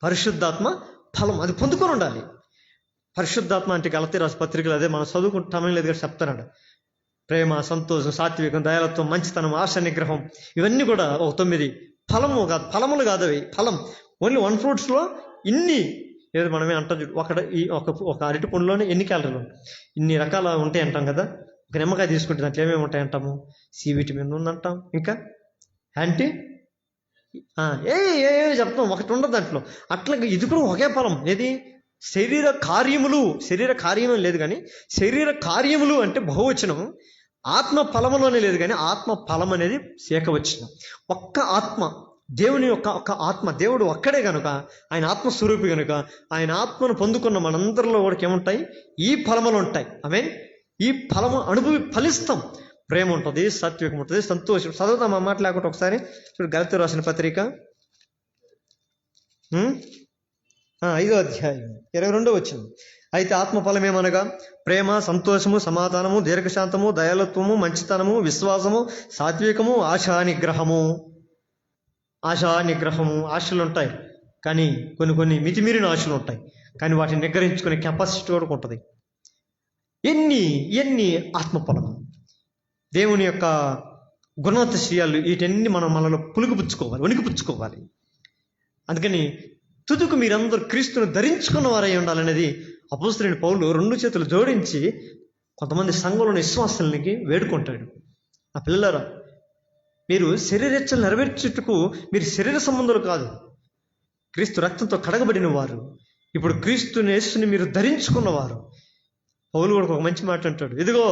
పరిశుద్ధాత్మ ఫలం. అది పొందుకొని ఉండాలి. పరిశుద్ధాత్మ అంటే గలతీ రాసిన పత్రికలు అదే మనం చదువుకుంటామని లేదు కదా చెప్తున్నాడు. ప్రేమ, సంతోషం, సాత్వికం, దయాలత్వం, మంచితనం, ఆశ నిగ్రహం, ఇవన్నీ కూడా ఒక 9 ఫలము కాదు, ఫలములు కాదు అవి. ఫలం ఓన్లీ 1 ఫ్రూట్స్లో ఇన్ని ఏదో మనమే అంటాం చూడు, ఒక అరటి పండులోనే ఎన్ని క్యాలరీలు ఇన్ని రకాలు ఉంటాయి అంటాం కదా. ఒక నిమ్మకాయ తీసుకుంటే దాంట్లో ఏమేమి ఉంటాయి అంటాము? సి విటమిన్ ఉందంటాం, ఇంకా యాంటీ ఏ చెప్తాం, ఒకటి ఉండదు దాంట్లో. అట్లా ఇది కూడా ఒకే ఫలం. ఏది? శరీర కార్యములు. శరీర కార్యం లేదు కానీ శరీర కార్యములు అంటే బహువచనం. ఆత్మ ఫలములోనే లేదు కానీ ఆత్మ ఫలం అనేది ఏకవచనం. ఒక్క ఆత్మ, దేవుని యొక్క ఒక ఆత్మ, దేవుడు ఒక్కడే కనుక, ఆయన ఆత్మస్వరూపి కనుక, ఆయన ఆత్మను పొందుకున్న మనందరిలో కూడా ఏముంటాయి? ఈ ఫలములు ఉంటాయి. ఈ ఫలము ఫలిస్తాం. ప్రేమ ఉంటుంది, సాత్వికం ఉంటుంది, సంతోషం. చదువుతాం ఆ మాట లేకుండా ఒకసారి చూడు, గలతీ రాసిన పత్రిక 5వ అధ్యాయం 22వ వచనం. అయితే ఆత్మఫలం ఏమనగా ప్రేమ, సంతోషము, సమాధానము, దీర్ఘశాంతము, దయాలత్వము, మంచితనము, విశ్వాసము, సాత్వికము, ఆశా నిగ్రహము. ఆశలు ఉంటాయి కానీ కొన్ని మితిమీరిన ఆశలు ఉంటాయి, కానీ వాటిని నిగ్రహించుకునే కెపాసిటీ కూడా ఉంటుంది. ఎన్ని ఆత్మఫలము, దేవుని యొక్క గుణాతిశయాలు, వీటన్ని మనం మనలో వణికిపుచ్చుకోవాలి. అందుకని తుదుకు మీరందరూ క్రీస్తును ధరించుకున్న వారై ఉండాలనేది అపోస్తలుడైన పౌలు 2 చేతులు జోడించి కొంతమంది సంఘంలోని విశ్వాసాలకి వేడుకుంటాడు. ఆ పిల్లలారా, మీరు శరీరేచ్ఛలు నెరవేర్చుటకు మీరు శరీర సంబంధాలు కాదు, క్రీస్తు రక్తంతో కడగబడిన వారు, ఇప్పుడు క్రీస్తుని యేసుని మీరు ధరించుకున్నవారు. పౌలు కూడా ఒక మంచి మాట అంటాడు, ఇదిగో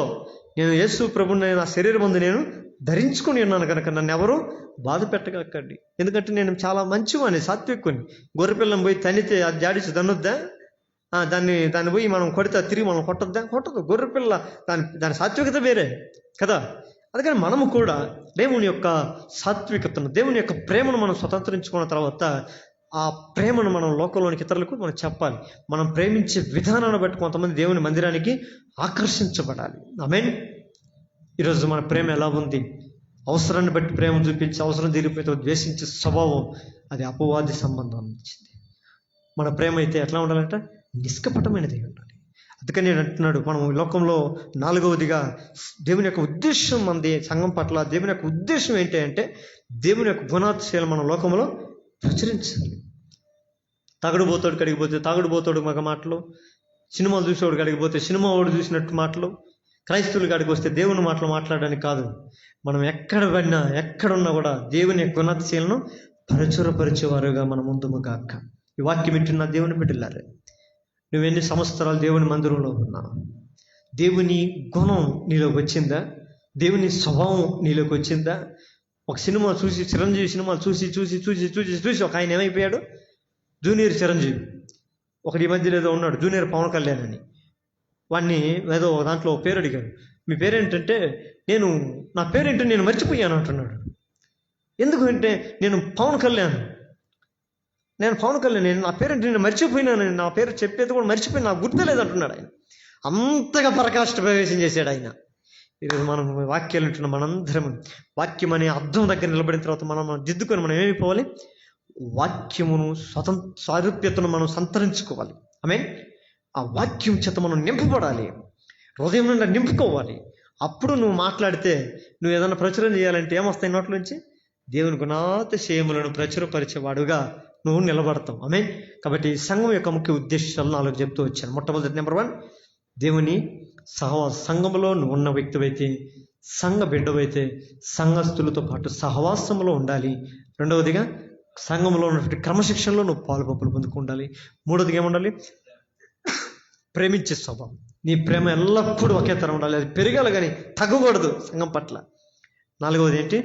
నేను యేసు ప్రభుని నా శరీరం ముందు నేను ధరించుకుని ఉన్నాను కనుక నన్ను ఎవరు బాధ పెట్టకండి. ఎందుకంటే నేను చాలా మంచివాడిని, సాత్వికుని. గొర్రెపిల్లని పోయి తనితే అది జాడిచి దన్నొద్దా? దాన్ని పోయి మనం కొడితే తిరిగి మనం కొట్టదు. గొర్రెపిల్ల దాని సాత్వికత వేరే కదా. అందుకని మనము కూడా దేవుని యొక్క సాత్వికతను, దేవుని యొక్క ప్రేమను మనం స్వతంత్రించుకున్న తర్వాత ఆ ప్రేమను మనం లోకంలోనికి ఇతరులకు మనం చెప్పాలి. మనం ప్రేమించే విధానాన్ని బట్టి కొంతమంది దేవుని మందిరానికి ఆకర్షించబడాలి. ఆమేన్. ఈరోజు మన ప్రేమ ఎలా ఉంది? అవసరాన్ని బట్టి ప్రేమ చూపించి అవసరం తీరిపోతే ద్వేషించే స్వభావం, అది అపవాది సంబంధం వచ్చింది. మన ప్రేమ అయితే ఎట్లా ఉండాలంట? నిష్కపటమైనది ఉండాలి. అందుకని నేను అంటున్నాడు, మనం లోకంలో 4వదిగా దేవుని యొక్క ఉద్దేశం మంది సంఘం పట్ల దేవుని యొక్క ఉద్దేశం ఏంటి అంటే దేవుని యొక్క గుణాతిశయాలు మన లోకంలో ప్రచురించాలి. తాగుడుబోతాడు కడిగిపోతే తాగుడుబోతాడు మగ మాటలు, సినిమాలు చూసేవాడు కాడికి పోతే సినిమా వాడు చూసినట్టు మాటలు, క్రైస్తవుల కాడికి వస్తే దేవుని మాటలు మాట్లాడడానికి కాదు. మనం ఎక్కడ పడినా ఎక్కడున్నా కూడా దేవుని యొక్క గుణాతిశీలను ప్రచురపరిచేవారుగా మన ముందుము గాక. ఈ వాక్యం వింటున్న దేవుని బిడ్డలారా, నువ్వెన్ని సంవత్సరాలు దేవుని మందిరంలో ఉన్నావు? దేవుని గుణం నీలోకి వచ్చిందా? దేవుని స్వభావం నీలోకి వచ్చిందా? ఒక సినిమా చూసి, చిరంజీవి సినిమాలు చూసి చూసి చూసి చూసి చూసి ఒక ఆయన ఏమైపోయాడు? జూనియర్ చిరంజీవి. ఒకటి ఈ మధ్యలో ఏదో ఉన్నాడు జూనియర్ పవన్ కళ్యాణ్ అని. వాడిని ఏదో దాంట్లో పేరు అడిగాడు, మీ పేరేంటంటే నా పేరేంటో నేను మర్చిపోయాను అంటున్నాడు. ఎందుకంటే నేను పవన్ కళ్యాణ్, నా పేరేంటి నేను మర్చిపోయినాను, నా పేరు చెప్పేది కూడా మర్చిపోయినా, నాకు గుర్తులేదు అంటున్నాడు ఆయన. అంతగా పరకాష్ట ప్రవేశం చేశాడు ఆయన. ఈరోజు మనం వాక్యాలు వింటున్నాం, మనందరం వాక్యం అనే అర్థం దగ్గర నిలబడిన తర్వాత మనం దిద్దుకొని మనం ఏమైపోవాలి? వాక్యమును సారూప్యతను మనం సంతరించుకోవాలి. ఆమేన్. ఆ వాక్యం చేత మనం నింపబడాలి, హృదయం నుండి నింపుకోవాలి. అప్పుడు నువ్వు మాట్లాడితే, నువ్వు ఏదైనా ప్రచురణ చేయాలంటే ఏమొస్తాయి నోట్ల నుంచి? దేవుని గుణాతిశయములను ప్రచురపరిచేవాడుగా నువ్వు నిలబడతావు. ఆమేన్. కాబట్టి సంఘం యొక్క ముఖ్య ఉద్దేశాలు 4 చెప్తూ వచ్చాను. మొట్టమొదటి నెంబర్ 1, దేవుని సంఘములో నువ్వు ఉన్న వ్యక్తివైతే, సంఘ బిడ్డవైతే సంఘస్థులతో పాటు సహవాసంలో ఉండాలి. రెండవదిగా సంఘంలో ఉన్నటువంటి క్రమశిక్షణలో నువ్వు పాలుపంపులు పొందుకుండాలి. మూడవదిగా ఏముండాలి? ప్రేమించే స్వభావం. నీ ప్రేమ ఎల్లప్పుడూ ఒకే తరం ఉండాలి, అది పెరగాలి కానీ తగ్గకూడదు సంఘం పట్ల. నాలుగవది ఏంటి?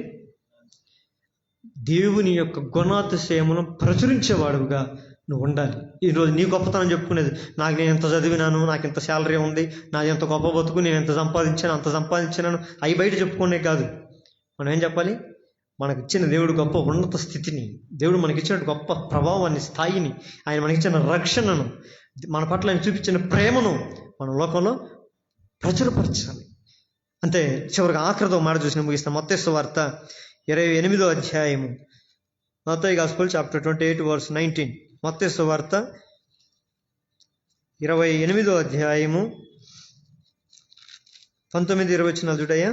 దేవుని యొక్క గుణాతిశయములను ప్రచురించేవాడుగా నువ్వు ఉండాలి. ఈరోజు నీ గొప్పతనం చెప్పుకునేది, నేను ఎంత చదివినాను, నాకు ఇంత శాలరీ ఉంది, నాది ఎంత గొప్ప బతుకు, నేను ఎంత సంపాదించాను, అంత సంపాదించాను, అవి బయట చెప్పుకునే కాదు. మనం ఏం చెప్పాలి? మనకిచ్చిన దేవుడు గొప్ప ఉన్నత స్థితిని, దేవుడు మనకిచ్చిన గొప్ప ప్రభావాన్ని, స్థాయిని, ఆయన మనకిచ్చిన రక్షణను, మన పట్ల ఆయన చూపించిన ప్రేమను మన లోకంలో ప్రచురపరచాలి. అంతే. చివరికి ఆఖరితో మాట చూసిన ముగిస్తాం. మత్తయి సువార్త 28వ అధ్యాయము, మత్తయి గాస్పెల్ చాప్టర్ 28:19. మత్తయి సువార్త 28వ అధ్యాయము 19-20 వచనాలు చూడయ్యా.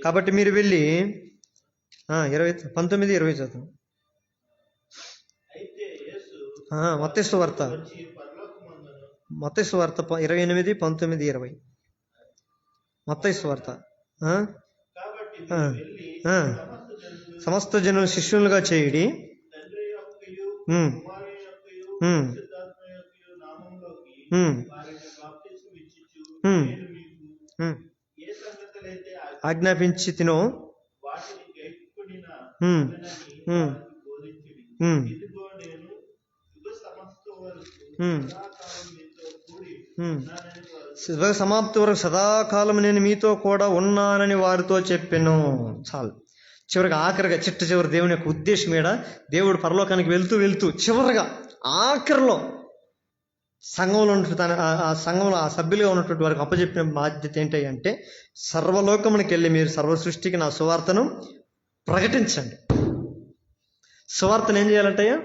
కాబట్టి మీరు వెళ్ళి 19-20 చదువు. మత్తయి సువార్త 28:19-20. మత్తయి సువార్త. సమస్త జనులు శిష్యులుగా చేయుడి, ఆజ్ఞాపించి తినో, సమాప్తి వరకు సదాకాలం నేను మీతో కూడా ఉన్నానని వారితో చెప్పాను. చాలు. చివరిగా ఆఖరిగా చివరి దేవుని యొక్క ఉద్దేశం ఏడ, దేవుడు పరలోకానికి వెళ్తూ చివరిగా ఆఖరిలో సంఘంలో సంఘంలో ఆ సభ్యులుగా ఉన్నటువంటి వారికి అప్పచెప్పిన బాధ్యత ఏంటి అంటే, సర్వలోకమునికి వెళ్ళి మీరు సర్వ సృష్టికి నా సువార్తను ప్రకటించండి. సువార్తను ఏం చేయాలంటయ్యా?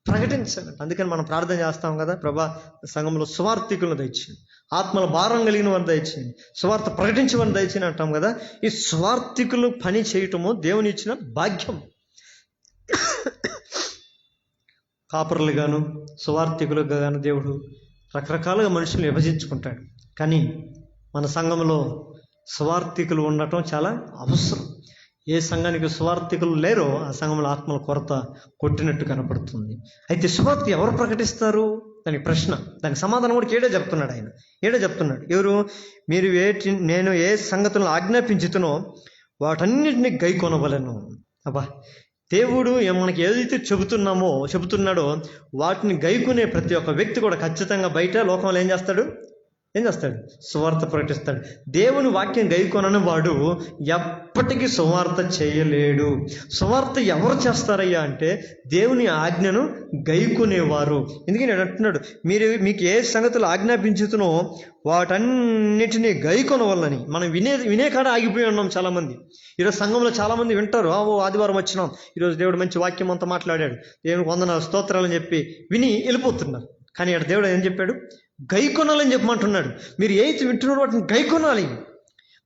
ప్రకటించండి. అందుకని మనం ప్రార్థన చేస్తాం కదా, ప్రభా సంఘంలో సువార్థికులను దయచేయండి, ఆత్మల భారం కలిగిన వారిని దయచేయండి, సువార్త ప్రకటించమని దయచేయండి అంటాం కదా. ఈ సువార్థికులు పని చేయటము దేవుని ఇచ్చిన భాగ్యం. కాపరులుగాను సువార్థికులుగా గాను దేవుడు రకరకాలుగా మనుషులను విభజించుకుంటాడు. కానీ మన సంఘంలో సువార్థికులు ఉండటం చాలా అవసరం. ఏ సంఘానికి సువార్థికులు లేరో ఆ సంఘంలో ఆత్మల కొరత కొట్టినట్టు కనపడుతుంది. అయితే సువార్త ఎవరు ప్రకటిస్తారు? దానికి ప్రశ్న, దానికి సమాధానం కూడా ఏడే చెప్తున్నాడు ఆయన. ఎవరు? మీరు నేను ఏ సంగతులను ఆజ్ఞాపించుతునో వాటన్నిటిని గైకొనవలెను. అబ్బా, దేవుడు మనకి ఏదైతే చెబుతున్నాడో వాటిని గైకునే ప్రతి ఒక్క వ్యక్తి కూడా ఖచ్చితంగా బయట లోకంలో ఏం చేస్తాడు? సువార్త ప్రకటిస్తాడు. దేవుని వాక్యం గైకొనని వాడు ఎప్పటికీ సువార్త చేయలేడు. సువార్త ఎవరు చేస్తారయ్యా అంటే దేవుని ఆజ్ఞను గైకునేవారు. ఎందుకని అంటున్నాడు, మీకు ఏ సంగతులు ఆజ్ఞాపించుతునో వాటన్నిటినీ గైకొనవల్లని. మనం వినే కాడ ఆగిపోయి ఉన్నాం చాలామంది. ఈరోజు సంఘంలో చాలామంది వింటారు, ఆదివారం వచ్చినాం, ఈరోజు దేవుడు మంచి వాక్యం అంతా మాట్లాడాడు, దేవునికి వందనాలు స్తోత్రాలని చెప్పి విని వెళ్ళిపోతున్నారు. కానీ ఇక్కడ దేవుడు ఏం చెప్పాడు? గైకొనాలని చెప్పమంటున్నాడు. మీరు ఏది వింటున్నారో వాటిని గైకొనాలి.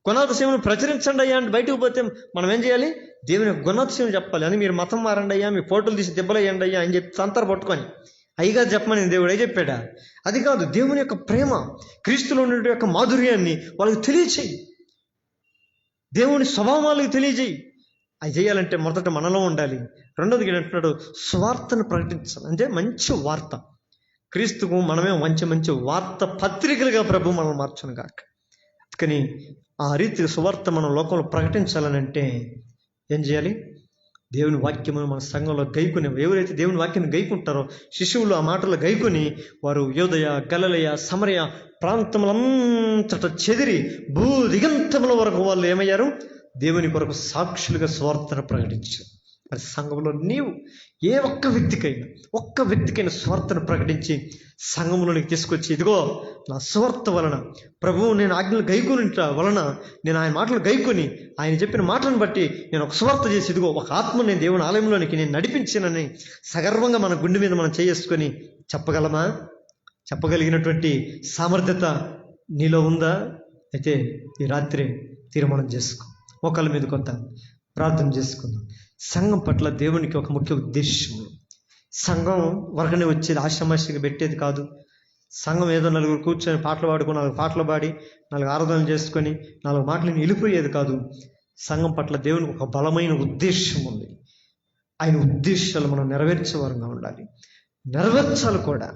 గుణాతిశయమును ప్రచురించండి అయ్యా అంటే బయటకు పోతే మనం ఏం చేయాలి? దేవుని యొక్క గుణాతిశయం చెప్పాలి. అని మీరు మతం మారండి అయ్యా, మీ ఫోటోలు తీసి దెబ్బలేయండి అయ్యా అని చెప్పి సంతర పట్టుకొని అయ్యగా చెప్పమని దేవుడే చెప్పాడా? అది కాదు. దేవుని యొక్క ప్రేమ, క్రీస్తులో ఉన్న యొక్క మాధుర్యాన్ని వాళ్ళకి తెలియచేయి. దేవుని స్వభావాలకు తెలియజేయి. అది చేయాలంటే మొదట మనలో ఉండాలి. రెండోది ఏంటంటున్నాడు? సువార్తను ప్రకటించాలి. అంటే మంచి వార్త. క్రీస్తుకు మనమే మంచి వార్త పత్రికలుగా ప్రభు మనం మార్చను కాక. కానీ ఆ రీతి సువార్త మనం లోకంలో ప్రకటించాలని అంటే ఏం చేయాలి? దేవుని వాక్యమును మన సంఘంలో గైకొని, ఎవరైతే దేవుని వాక్యాన్ని గైకుంటారో శిశువులు ఆ మాటలు గైకొని వారు యూదయ, గలిలయ, సమరయ ప్రాంతములంతట చెదిరి భూ దిగంతముల వరకు వాళ్ళు ఏమయ్యారు? దేవుని కొరకు సాక్షులుగా స్వార్థను ప్రకటించారు. మరి సంఘంలో నీవు ఏ ఒక్క వ్యక్తికైనా స్వార్థను ప్రకటించి సంఘంలోనికి తీసుకొచ్చి, ఇదిగో నా స్వార్థ వలన ప్రభువు నేను ఆజ్ఞలు గైకొని వలన, నేను ఆయన మాటలు గైకొని ఆయన చెప్పిన మాటలను బట్టి నేను ఒక స్వార్థ చేసి, ఇదిగో ఒక ఆత్మ నేను దేవుని ఆలయంలోనికి నేను నడిపించానని సగర్వంగా మన గుండె మీద మనం చేసుకొని చెప్పగలమా? చెప్పగలిగినటువంటి సామర్థ్యత నీలో ఉందా? అయితే ఈ రాత్రి తీర్మానం చేసుకో. ఒకళ్ళ మీద కొంత ప్రార్థన చేసుకుందాం. సంఘం పట్ల దేవునికి ఒక ముఖ్య ఉద్దేశం. సంఘం వరకనే వచ్చేది, ఆషామాషిగా పెట్టేది కాదు. సంఘం ఏదో నలుగురు కూర్చొని పాటలు పాడుకొని 4 పాటలు పాడి 4 ఆరాధనలు చేసుకొని 4 మాటలను వెళ్ళిపోయేది కాదు. సంఘం పట్ల దేవునికి ఒక బలమైన ఉద్దేశం ఉంది. ఆయన ఉద్దేశాలు మనం నెరవేర్చేవారంగా ఉండాలి. నెరవేర్చాలి కూడా.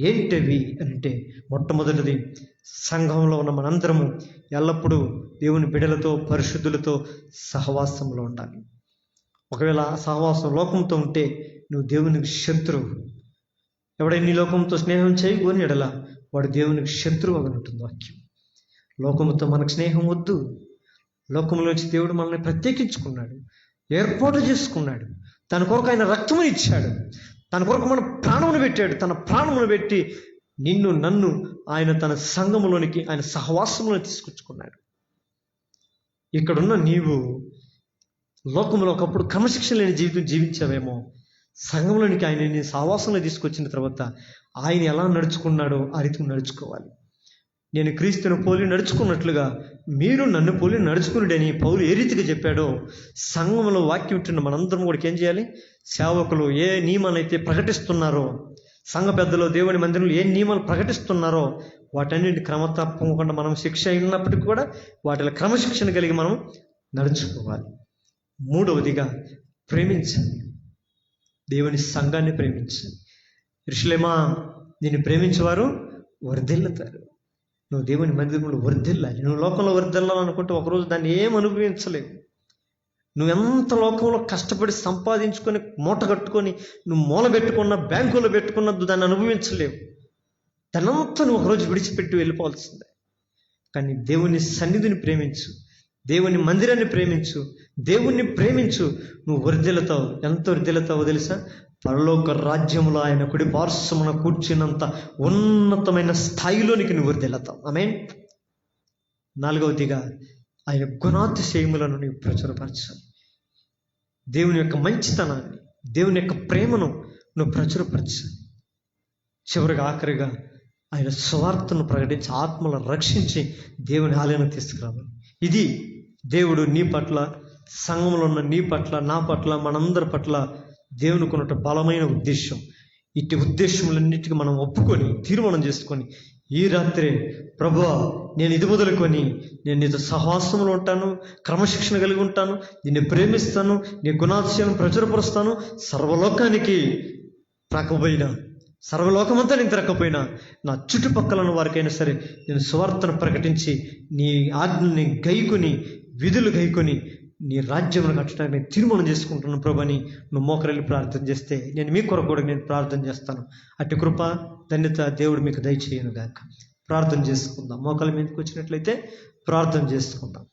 ఏంటవి అంటే మొట్టమొదటిది, సంఘంలో ఉన్న మనందరము ఎల్లప్పుడూ దేవుని బిడ్డలతో, పరిశుద్ధులతో సహవాసంలో ఉండాలి. ఒకవేళ సహవాసం లోకంతో ఉంటే నువ్వు దేవునికి శత్రువు. ఎవడైనా నీ లోకంతో స్నేహం చేయకొని ఎడల వాడు దేవునికి శత్రువు అని ఉంటుంది వాక్యం. లోకముతో మనకు స్నేహం వద్దు. లోకంలోంచి దేవుడు మనల్ని ప్రత్యేకించుకున్నాడు, ఏర్పాటు చేసుకున్నాడు. తన కొరకు ఆయన రక్తమును ఇచ్చాడు. తన కొరకు మన ప్రాణమును పెట్టాడు. తన ప్రాణమును పెట్టి నిన్ను నన్ను ఆయన తన సంఘములోనికి, ఆయన సహవాసంలో తీసుకొచ్చుకున్నాడు. ఇక్కడున్న నీవు లోకంలో ఒకప్పుడు క్రమశిక్షణ లేని జీవితం జీవించావేమో. సంఘంలోనికి ఆయన నీ సహవాసంలో తీసుకొచ్చిన తర్వాత ఆయన ఎలా నడుచుకున్నాడో ఆ రీతిని నడుచుకోవాలి. నేను క్రీస్తును పోలి నడుచుకున్నట్లుగా మీరు నన్ను పోలి నడుచుకున్నాడని పౌలు ఏ రీతిగా చెప్పాడో, సంఘంలో వాక్యం వింటున్న మనందరం కూడా ఏం చేయాలి? సేవకులు ఏ నియమాలైతే ప్రకటిస్తున్నారో, సంఘ పెద్దలు దేవుని మందిరంలో ఏ నియమాలు ప్రకటిస్తున్నారో వాటన్నింటి క్రమ తప్పకుండా మనం శిక్ష అయినప్పటికీ కూడా వాటిలో క్రమశిక్షణ కలిగి మనం నడుచుకోవాలి. మూడవదిగా ప్రేమించాలి. దేవుని సంఘాన్ని ప్రేమించాలి. యెరూషలేమా, నిన్ను ప్రేమించేవారు వర్ధిల్లుతారు. నువ్వు దేవుని మందిరంలో వర్ధిల్లాలి. నువ్వు లోకంలో వర్ధిల్లాలనుకుంటే ఒకరోజు దాన్ని ఏం అనుభవించలేవు. నువ్వెంత లోకంలో కష్టపడి సంపాదించుకొని మూట కట్టుకొని నువ్వు మూల పెట్టుకున్న, బ్యాంకులో పెట్టుకున్నది దాన్ని అనుభవించలేవు. దానంతా నువ్వు ఒకరోజు విడిచిపెట్టి వెళ్ళిపోవాల్సిందే. కానీ దేవుని సన్నిధిని ప్రేమించు, దేవుని మందిరాన్ని ప్రేమించు, దేవుణ్ణి ప్రేమించు. నువ్వు వర్ధిల్లుతావు. ఎంత వర్ధిల్లుతావో తెలుసా? పరలోక రాజ్యంలో ఆయన కుడి పార్శ్వమున కూర్చున్నంత ఉన్నతమైన స్థాయిలోనికి నువ్వు వర్ధిల్లుతావు. ఆమేన్. నాలుగవదిగా ఆయన గుణాతిశయములను నీవు ప్రచురపరచాలి. దేవుని యొక్క మంచితనాన్ని, దేవుని యొక్క ప్రేమను నువ్వు ప్రచురపరచాలి. చివరిగా ఆఖరిగా ఆయన సువార్తను ప్రకటించి ఆత్మలను రక్షించి దేవుని ఆలయాన్ని తీసుకురావాలి. ఇది దేవుడు నీ పట్ల, సంఘంలో ఉన్న నీ పట్ల, నా పట్ల, మనందరి పట్ల దేవునికి ఉన్నట్టు బలమైన ఉద్దేశం. ఇట్టి ఉద్దేశములన్నిటికీ మనం ఒప్పుకొని తీర్మానం చేసుకొని ఈ రాత్రే, ప్రభువా నేను ఇది మొదలుకొని నేను నీతో సహవాసంలో ఉంటాను, క్రమశిక్షణ కలిగి ఉంటాను, నిన్ను ప్రేమిస్తాను, నీ గుణాతిశయాలను ప్రచురపరుస్తాను. సర్వలోకానికి రాకపోయినా, సర్వలోకమంతా నేను తిరగకపోయినా నా చుట్టుపక్కల వారికైనా సరే నేను సువార్తను ప్రకటించి నీ ఆజ్ఞల్ని గైకొని, విధులు గైకొని నీ రాజ్యమును కట్టడానికి నేను తీర్మానం చేసుకుంటున్నాను ప్రభు అని నువ్వు మోకరెళ్ళి ప్రార్థన చేస్తే నేను మీ కొరకు కూడా నేను ప్రార్థన చేస్తాను. అట్టి కృప, ధన్యత దేవుడు మీకు దయచేయను గాక. ప్రార్థన చేసుకుందాం. మోకాళ్ళ మీదకి వచ్చినట్లయితే ప్రార్థన చేసుకుందాం.